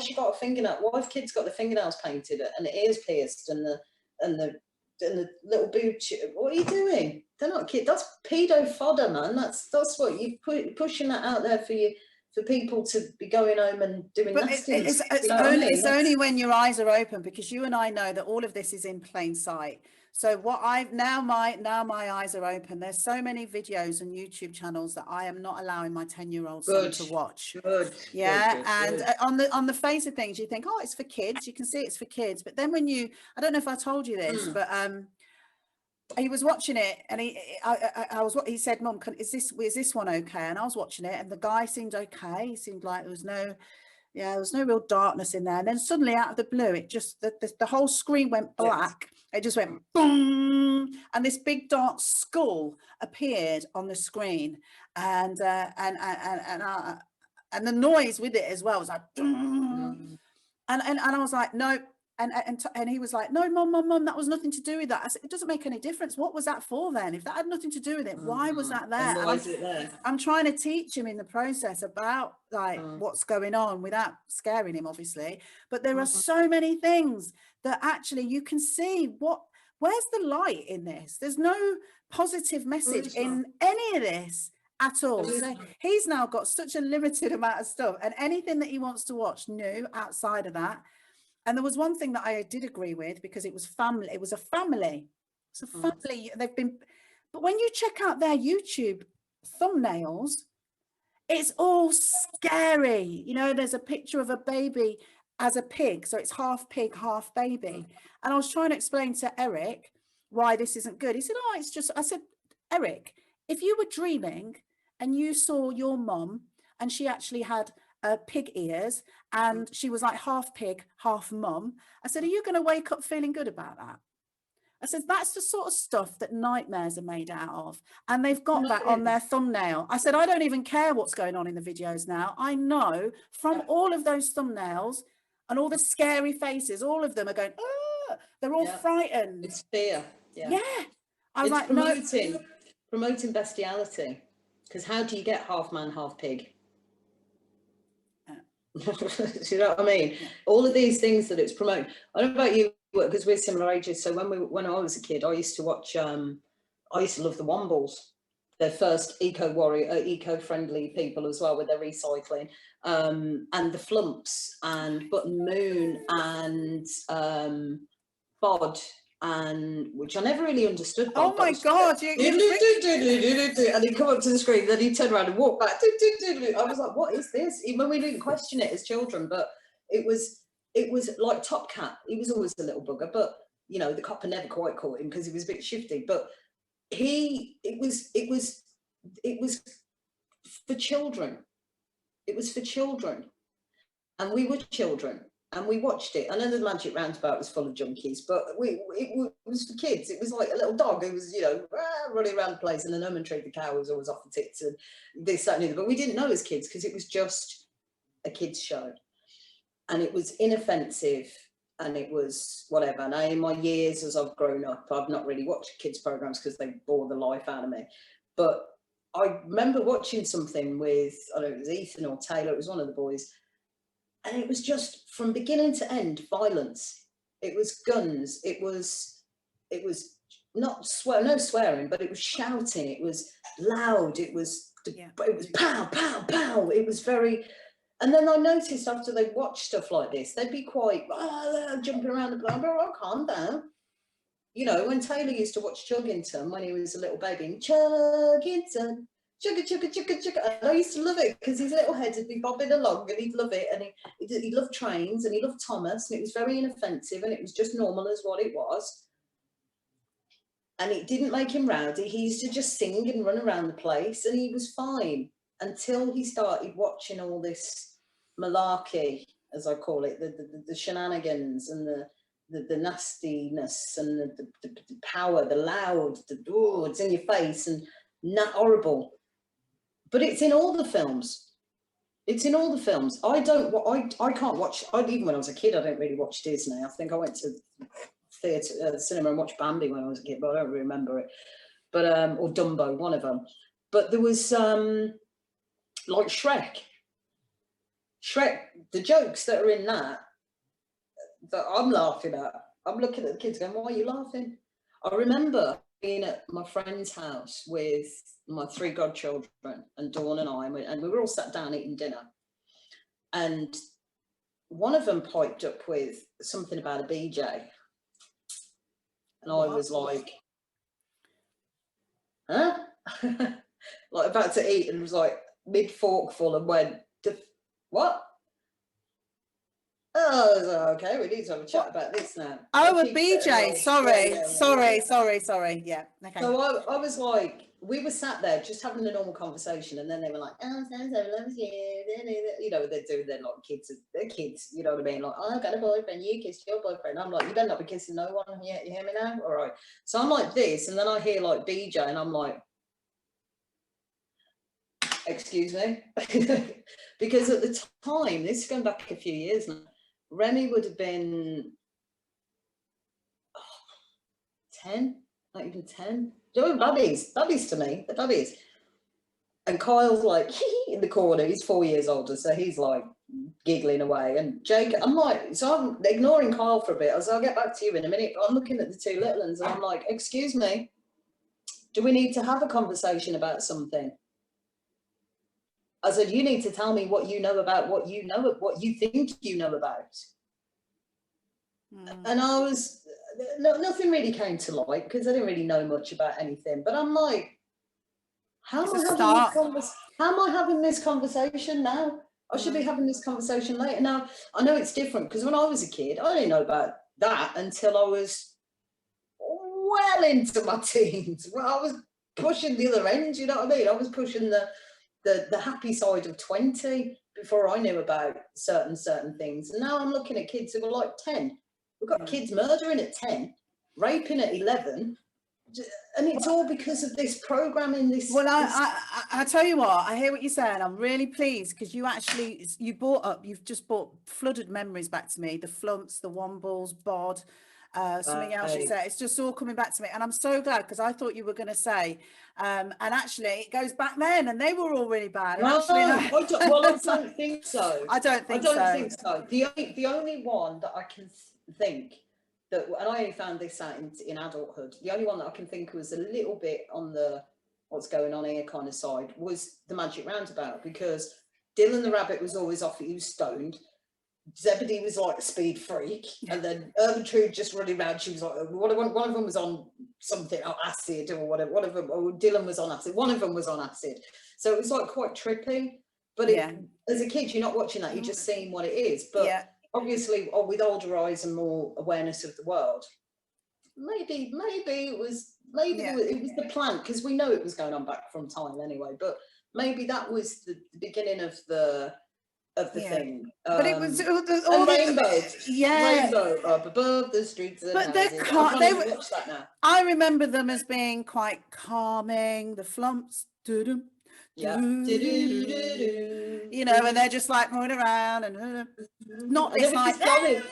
Speaker 2: she got a fingernail? Why have kids got the fingernails painted and the ears pierced and the little boob? What are you doing? They're not kids. That's pedo fodder, man. That's what you pushing that out there for people to be going home and doing nasty.
Speaker 3: It's only when your eyes are open, because you and I know that all of this is in plain sight. So now my eyes are open. There's so many videos and YouTube channels that I am not allowing my 10-year-old son to watch. Good. On the face of things, you think, oh, it's for kids. You can see it's for kids. But then I don't know if I told you this, but he was watching it, and he said, Mum, is this one okay? And I was watching it, and the guy seemed okay. He seemed like there was no real darkness in there. And then suddenly, out of the blue, it just the whole screen went black. Yes. It just went boom, and this big dark skull appeared on the screen, and the noise with it as well was like, and I was like, no, And he was like, no, mum, that was nothing to do with that. I said, it doesn't make any difference. What was that for then? If that had nothing to do with it, why was that there?
Speaker 2: And why is it there?
Speaker 3: I'm trying to teach him in the process about like what's going on without scaring him, obviously. But there are so many things that actually you can see where's the light in this? There's no positive message in any of this at all. So he's now got such a limited amount of stuff, and anything that he wants to watch new outside of that. And there was one thing that I did agree with, because it was family. It was a family. It's a family. They've been, but when you check out their YouTube thumbnails, it's all scary. You know, there's a picture of a baby as a pig, so it's half pig, half baby. And I was trying to explain to Eric why this isn't good. He said, "Oh, it's just." I said, "Eric, if you were dreaming and you saw your mum and she actually had pig ears and she was like half pig, half mum," I said, "are you going to wake up feeling good about that?" I said, "That's the sort of stuff that nightmares are made out of. And they've got that on their thumbnail." I said, "I don't even care what's going on in the videos now. I know from all of those thumbnails and all the scary faces, all of them are going, oh, they're all frightened."
Speaker 2: It's fear.
Speaker 3: Yeah. I was
Speaker 2: it's
Speaker 3: like,
Speaker 2: promoting bestiality. Because how do you get half man, half pig? Do you know what I mean? Yeah. All of these things that it's promoting. I don't know about you, because we're similar ages. So when I was a kid, I used to watch. I used to love the Wombles. Their first eco-friendly people as well, with their recycling, and the Flumps and Button Moon and Bod, and which I never really understood.
Speaker 3: Oh my God! And
Speaker 2: he'd come up to the screen, then he'd turn around and walk back. I was like, "What is this?" Even we didn't question it as children, but it was like Top Cat. He was always a little bugger, but you know, the copper never quite caught him because he was a bit shifty. But it was for children. It was for children, and we were children. And we watched it. I know the Magic Roundabout was full of junkies, but it was for kids. It was like a little dog who was, you know, running around the place, and the gnome and tree, the cow was always off the tits, and this, that, and the other. But we didn't know as kids because it was just a kids' show, and it was inoffensive, and it was whatever. Now, in my years as I've grown up, I've not really watched kids' programs because they bore the life out of me. But I remember watching something with, I don't know, it was Ethan or Taylor. It was one of the boys. And it was just from beginning to end violence. It was guns. It was not no swearing, but it was shouting. It was loud. It was pow, pow, pow. It was very. And then I noticed after they watched stuff like this, they'd be quite jumping around the block. Oh, calm down. You know, when Taylor used to watch Chuggington when he was a little baby, Chuggington. Chugga, chugga, chugga, chugga. And I used to love it because his little head would be bobbing along and he'd love it. And he loved trains and he loved Thomas, and it was very inoffensive and it was just normal as what it was. And it didn't make him rowdy. He used to just sing and run around the place and he was fine until he started watching all this malarkey, as I call it, the shenanigans and the nastiness and the power, the loud, it's in your face and not horrible. But it's in all the films. It's in all the films. I can't watch. Even when I was a kid, I don't really watch Disney. I think I went to cinema and watched Bambi when I was a kid, but I don't remember it. But or Dumbo, one of them. But there was like Shrek. The jokes that are in that I'm laughing at. I'm looking at the kids going, "Why are you laughing?" I remember being at my friend's house with my 3 godchildren and Dawn and I, and we were all sat down eating dinner, and one of them piped up with something about a BJ, and I was like, huh? Like about to eat, and was like mid forkful and went, what? Oh, okay, we need to have a chat about this now.
Speaker 3: Oh, a BJ, sorry. Yeah, okay.
Speaker 2: So I was like, we were sat there just having a normal conversation, and then they were like, "Oh, so-and-so loves you." You know, they're doing, they're like kids, they're kids, you know what I mean? Like, "Oh, I've got a boyfriend, you kissed your boyfriend." I'm like, "You better not be kissing no one." You hear me now? All right. So I'm like this, and then I hear like BJ, and I'm like, excuse me? Because at the time, this is going back a few years now, Remy would have been 10, not even 10. They're baddies to me, they're baddies. And Kyle's like in the corner, he's 4 years older, so he's like giggling away. And Jake, I'm like, so I'm ignoring Kyle for a bit. I was, I'll get back to you in a minute. But I'm looking at the two little ones and I'm like, excuse me, do we need to have a conversation about something? I said, you need to tell me what you know about what you know, what you think you know about. And I was, nothing really came to light because I didn't really know much about anything. But I'm like, how am I having this conversation now? I should be having this conversation later. Now, I know it's different because when I was a kid, I didn't know about that until I was well into my teens. Well, I was pushing the other end, you know what I mean? I was pushing the happy side of 20 before I knew about certain things. And now I'm looking at kids who are like 10. We've got kids murdering at 10, raping at 11. And it's all because of this programming.
Speaker 3: Well, I tell you what, I hear what you're saying. I'm really pleased because you've just brought flooded memories back to me. The flumps, the wombles, bod, something else you said. It's just all coming back to me. And I'm so glad because I thought you were going to say, and actually it goes back then and they were all really bad.
Speaker 2: No, I don't think so.
Speaker 3: I don't think so.
Speaker 2: The only one that I can think that, and I only found this out in adulthood, the only one that I can think was a little bit on the what's going on here kind of side was the Magic Roundabout, because Dylan the Rabbit was always off, he was stoned. Zebedee was like a speed freak, and then Ermentrude just running around. She was like, one of them was on something, acid or whatever. One of them, or Dylan was on acid. One of them was on acid. So it was like quite trippy. But as a kid, you're not watching that. You're just seeing what it is. But obviously, with older eyes and more awareness of the world, maybe it was the plan, because we know it was going on back from time anyway. But maybe that was the beginning of the thing.
Speaker 3: But it was
Speaker 2: all rainbow up above the streets of
Speaker 3: but
Speaker 2: watch that now.
Speaker 3: I remember them as being quite calming, the flumps, you know, and they're just like running around and not this like
Speaker 2: they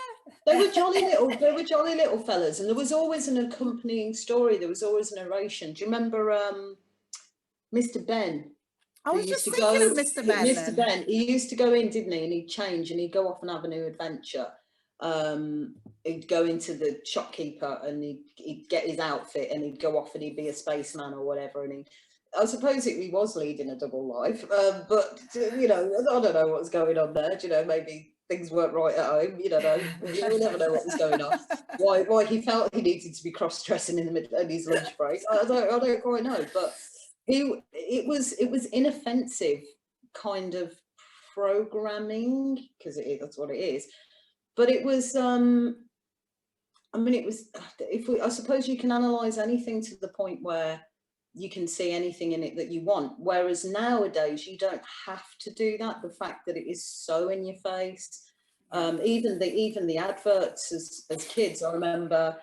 Speaker 2: were jolly little fellas, and there was always an accompanying story, there was always a narration. Do you remember Mr. Ben?
Speaker 3: I was just thinking of Mr. Ben.
Speaker 2: Mr. Ben, he used to go in, didn't he? And he'd change and he'd go off and have a new adventure. He'd go into the shopkeeper and he'd get his outfit and he'd go off and he'd be a spaceman or whatever. And I suppose he was leading a double life, but you know, I don't know what's going on there. Do you know, maybe things weren't right at home. You don't know. You never know what was going on. Why he felt he needed to be cross-dressing in the middle of his lunch break, I don't quite know, but. It was inoffensive kind of programming, because that's what it is. But it was I suppose you can analyze anything to the point where you can see anything in it that you want, whereas nowadays you don't have to do that. The fact that it is so in your face, even the adverts as kids, I remember,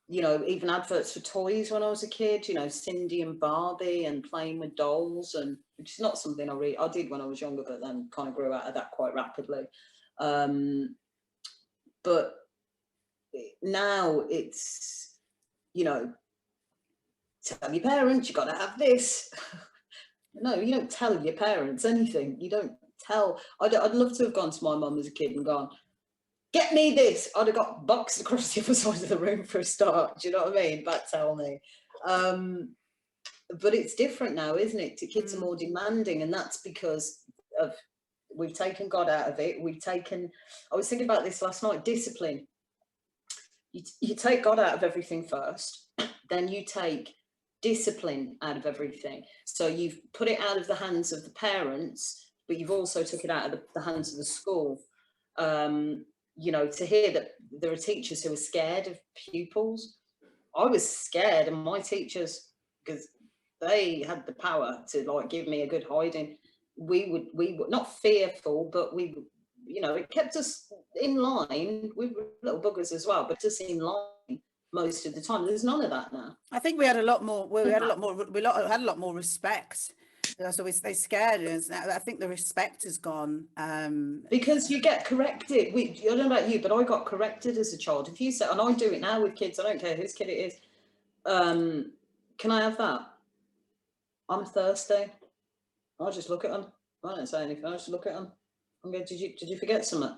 Speaker 2: you know, even adverts for toys when I was a kid, you know, Cindy and Barbie and playing with dolls, and which is not something I did when I was younger, but then kind of grew out of that quite rapidly. But now it's, you know, tell your parents you got to have this. No, you don't tell your parents anything. You don't tell. I'd love to have gone to my mum as a kid and gone, get me this. I'd have got boxed across the other side of the room for a start. Do you know what I mean? But tell me. But it's different now, isn't it? The kids are more demanding, and that's because of we've taken God out of it. I was thinking about this last night. Discipline. You take God out of everything first, then you take discipline out of everything. So you've put it out of the hands of the parents, but you've also took it out of the hands of the school. You know, to hear that there are teachers who are scared of pupils. I was scared of my teachers because they had the power to like give me a good hiding. We were not fearful, but we, you know, it kept us in line. We were little buggers as well, but just in line most of the time. There's none of that now. I
Speaker 3: think we had a lot more. We had a lot more respect. So they scared us. I think the respect has gone.
Speaker 2: Because you get corrected. I don't know about you, but I got corrected as a child. If you say, and I do it now with kids, I don't care whose kid it is. Can I have that? I'm thirsty. I'll just look at them. I don't say anything. I just look at them. I'm going, did you forget something?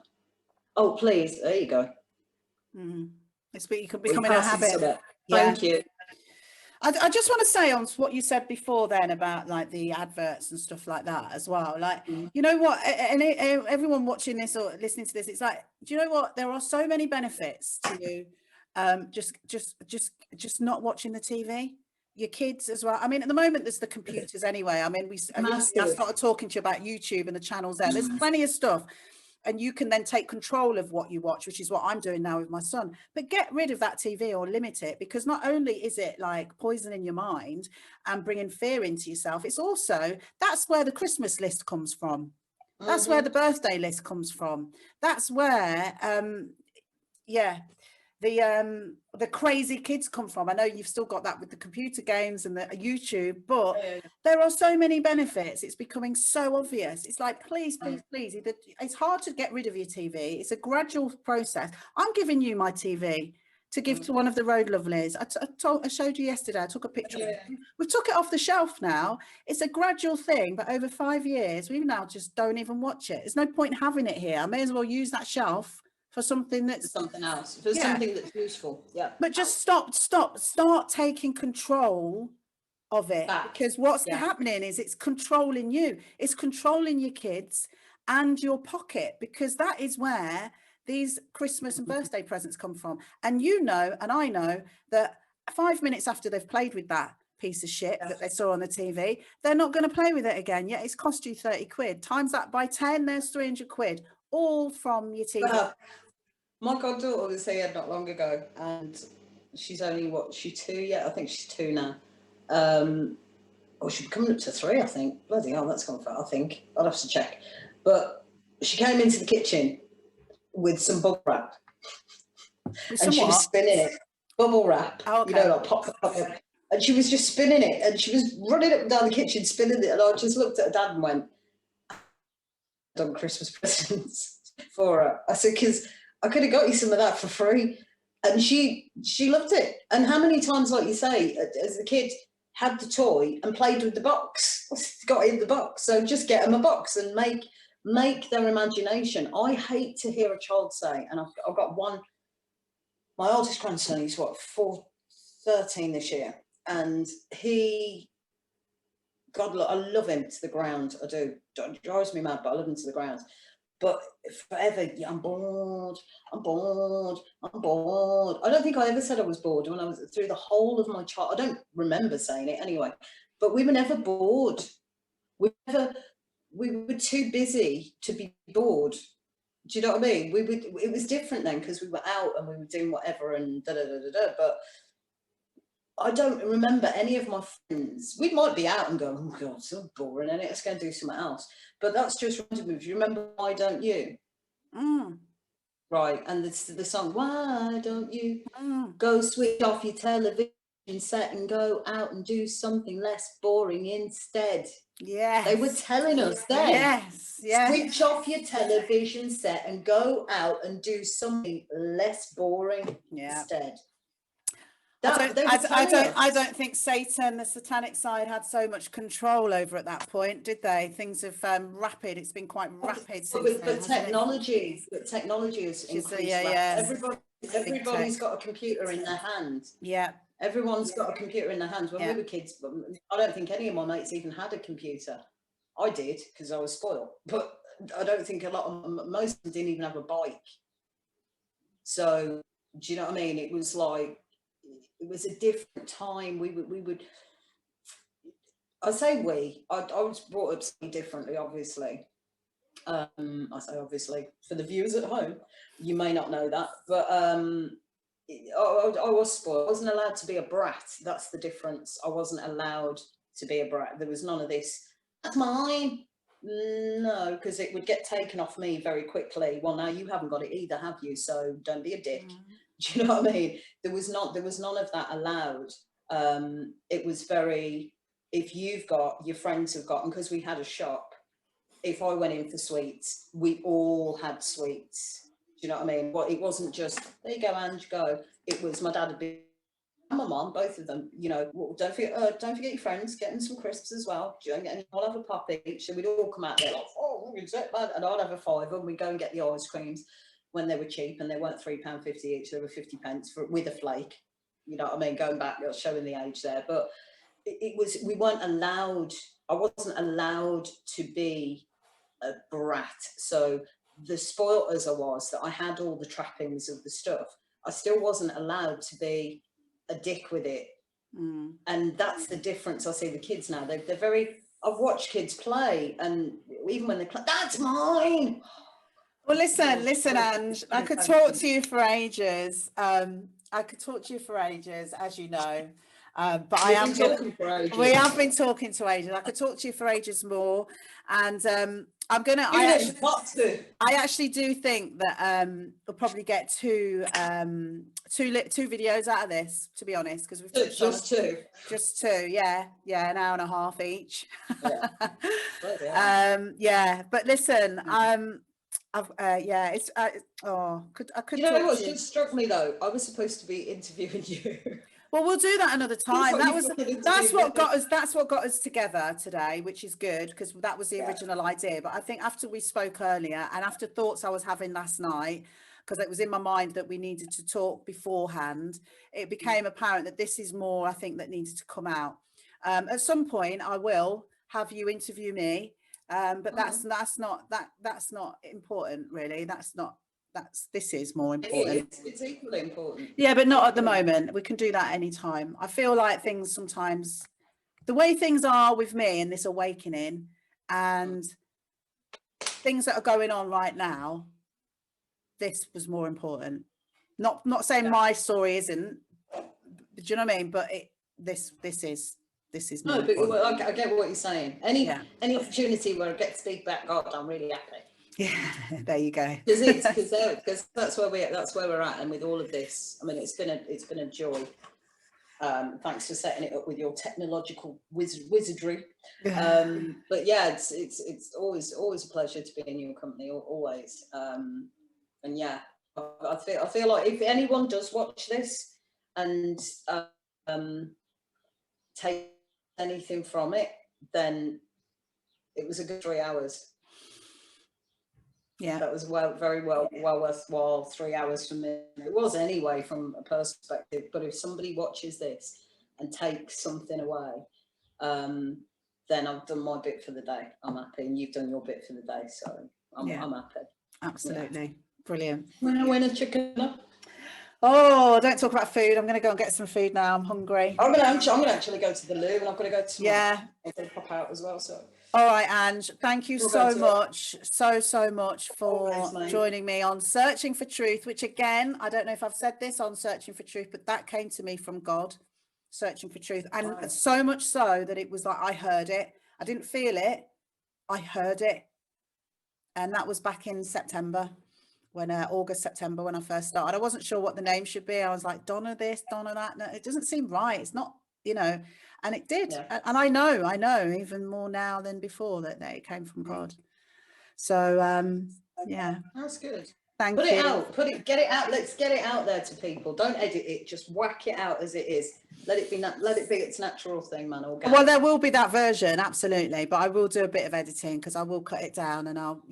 Speaker 2: Oh, please. There you go.
Speaker 3: It's becoming a
Speaker 2: Passing
Speaker 3: habit.
Speaker 2: something.
Speaker 3: Yeah.
Speaker 2: Thank you.
Speaker 3: I just want to say on what you said before then about like the adverts and stuff like that as well. Like, you know what, and everyone watching this or listening to this, it's like, do you know what? There are so many benefits to just not watching the TV. Your kids as well. I mean, at the moment, there's the computers anyway. I mean, I started talking to you about YouTube and the channels there. There's plenty of stuff. And you can then take control of what you watch, which is what I'm doing now with my son. But get rid of that TV or limit it, because not only is it like poisoning your mind and bringing fear into yourself, it's also, that's where the Christmas list comes from. That's where the birthday list comes from. That's where, the crazy kids come from. I know you've still got that with the computer games and the YouTube, but there are so many benefits. It's becoming so obvious. It's like, please. It's hard to get rid of your TV. It's a gradual process. I'm giving you my TV to give to one of the road lovelies. I showed you yesterday. I took a picture. We took it off the shelf now. It's a gradual thing, but over 5 years, we now just don't even watch it. There's no point having it here. I may as well use that shelf for something that's
Speaker 2: something else, for something that's useful. Yeah.
Speaker 3: But just start taking control of it, because what's happening is it's controlling you. It's controlling your kids and your pocket, because that is where these Christmas and birthday presents come from. And you know, and I know that 5 minutes after they've played with that piece of shit that they saw on the TV, they're not going to play with it again. Yet it's cost you 30 quid. Times that by 10, there's 300 quid, all from your TV.
Speaker 2: My goddaughter was here not long ago, and she's only, she's 2 yet? I think she's 2 now. She's coming up to 3, I think. Bloody hell, that's gone far, I think. I'll have to check. But she came into the kitchen with some bubble wrap. And she was spinning it. Bubble wrap. Oh, okay. You know, like pop. And she was just spinning it, and she was running up and down the kitchen, spinning it, and I just looked at her dad and went, done Christmas presents for her. I said, because I could have got you some of that for free. And she loved it. And how many times, like you say, as the kid had the toy and played with the box, got in the box. So just get them a box and make their imagination. I hate to hear a child say, and I've got one, my oldest grandson, he's 13 this year. And God, I love him to the ground. I do. It drives me mad, but I love him to the ground. But forever, I'm bored. I don't think I ever said I was bored when I was through the whole of my child. I don't remember saying it anyway. But we were never bored. We were too busy to be bored. Do you know what I mean? It was different then, because we were out and we were doing whatever and But I don't remember any of my friends. We might be out and go, oh God, so boring, and let's go and do something else. But that's just random. Do you remember Why Don't You? Right, and the song, Why Don't You Go Switch Off Your Television Set and Go Out and Do Something Less Boring Instead.
Speaker 3: Yes.
Speaker 2: They were telling us then.
Speaker 3: Yes.
Speaker 2: Switch off your television set and go out and do something less boring instead.
Speaker 3: I don't think Satan, the satanic side, had so much control over at that point, did they? Things have it's been quite rapid since
Speaker 2: but technology has increased. Everybody's got a computer in their hand.
Speaker 3: Yeah.
Speaker 2: Everyone's got a computer in their hands. When we were kids, I don't think any of my mates even had a computer. I did, because I was spoiled, but I don't think most of them didn't even have a bike. So, do you know what I mean? It was like, it was a different time. We would I say I was brought up slightly differently, obviously. I say obviously, for the viewers at home, you may not know that, but I was spoiled. I wasn't allowed to be a brat. That's the difference. I wasn't allowed to be a brat. There was none of this, that's mine. No, because it would get taken off me very quickly. Well, now you haven't got it either, have you? So don't be a dick. Do you know what I mean? There was none of that allowed. It was very, if you've got, your friends have got, and because we had a shop, if I went in for sweets, we all had sweets. Do you know what I mean? Well, it wasn't just, there you go, Ange, go. It was, my dad had been my mum, both of them, you know, well, don't forget your friends, get them some crisps as well. And I'll have a pop each. So we'd all come out there like, oh, is that bad? And I'd have a fiver, and we'd go and get the ice creams when they were cheap, and they weren't £3.50 each, they were 50 pence with a flake. You know what I mean? Going back, showing the age there. But it was, we weren't allowed, I wasn't allowed to be a brat. So the spoilt as I was, that I had all the trappings of the stuff, I still wasn't allowed to be a dick with it. And that's the difference I see with kids now. They're very, I've watched kids play, and even when they play, that's mine.
Speaker 3: Well, listen, Ange, I could talk to you for ages. I could talk to you for ages, as you know. But we have been talking to ages. I could talk to you for ages more. And I'm going to, I actually do think that we'll probably get two videos out of this, to be honest, because we've just two, yeah, an hour and a half each. But listen, it's I could.
Speaker 2: You know what just struck me though? I was supposed to be interviewing you.
Speaker 3: Well, we'll do that another time. That's what got us together today, which is good, because that was the original idea. But I think after we spoke earlier, and after thoughts I was having last night, because it was in my mind that we needed to talk beforehand, it became apparent that this is more, I think, that needed to come out. At some point, I will have you interview me. But that's not important, really. This is more important.
Speaker 2: It's equally important.
Speaker 3: Yeah, but not at the moment. We can do that anytime. I feel like things sometimes, the way things are with me and this awakening and things that are going on right now, this was more important. Not saying my story isn't, do you know what I mean? But this is
Speaker 2: no, but I get what you're saying. Any opportunity where I get to speak back, God, I'm really happy.
Speaker 3: Yeah, there you go.
Speaker 2: Because that's where we're at, and with all of this, I mean, it's been a joy. Thanks for setting it up with your technological wizardry. But yeah, it's always a pleasure to be in your company, always. And yeah, I feel like if anyone does watch this and take anything from it, then it was a good 3 hours.
Speaker 3: Yeah,
Speaker 2: that was very well worthwhile 3 hours for me. It was anyway, from a perspective. But if somebody watches this and takes something away, then I've done my bit for the day. I'm happy, and you've done your bit for the day, so I'm happy.
Speaker 3: Absolutely, brilliant.
Speaker 2: Winner chicken up.
Speaker 3: Oh, don't talk about food. I'm going to go and get some food now. I'm hungry.
Speaker 2: I'm going to actually go to the loo, and I've got to go to
Speaker 3: I'm
Speaker 2: going to pop out as well. So.
Speaker 3: All right, Ange, thank you so much for joining me on Searching for Truth, which again, I don't know if I've said this on Searching for Truth, but that came to me from God, Searching for Truth. And so much so that it was like, I heard it. I didn't feel it. I heard it. And that was back in September, September, when I first started. I wasn't sure what the name should be. I was like, Donna this, Donna that. No, it doesn't seem right. It's not, and it did. Yeah. And I know even more now than before that it came from God. So, yeah.
Speaker 2: That's good.
Speaker 3: Thank you.
Speaker 2: Get it out. Let's get it out there to people. Don't edit it. Just whack it out as it is. Let it be its natural thing, man.
Speaker 3: Well, there will be that version, absolutely. But I will do a bit of editing, because I will cut it down, and I'll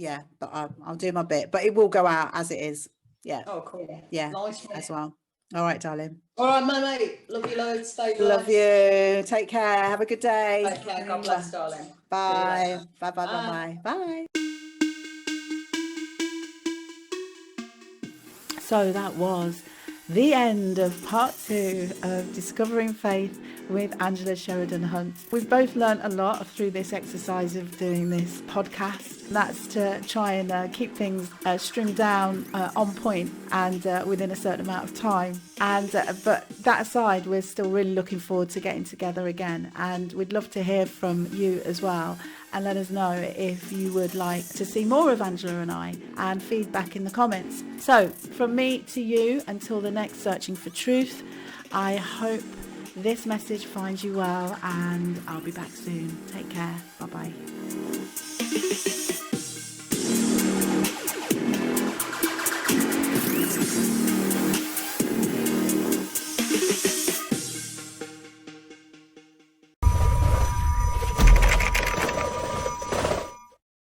Speaker 3: do my bit. But it will go out as it is. Yeah.
Speaker 2: Oh, cool.
Speaker 3: Yeah. Nice as well. All right, darling.
Speaker 2: All right, my mate. Love you loads. Stay blessed.
Speaker 3: Love you. Take care. Have a good day.
Speaker 2: Take care. God bless, darling.
Speaker 3: Bye. Bye. So that was the end of part 2 of Discovering Faith with Angela Sheridan Hunt. We've both learned a lot through this exercise of doing this podcast. That's to try and keep things streamed down on point and within a certain amount of time. And but that aside, we're still really looking forward to getting together again. And we'd love to hear from you as well. And let us know if you would like to see more of Angela and I, and feedback in the comments. So from me to you, until the next Searching for Truth, I hope this message finds you well, and I'll be back soon. Take care. Bye-bye.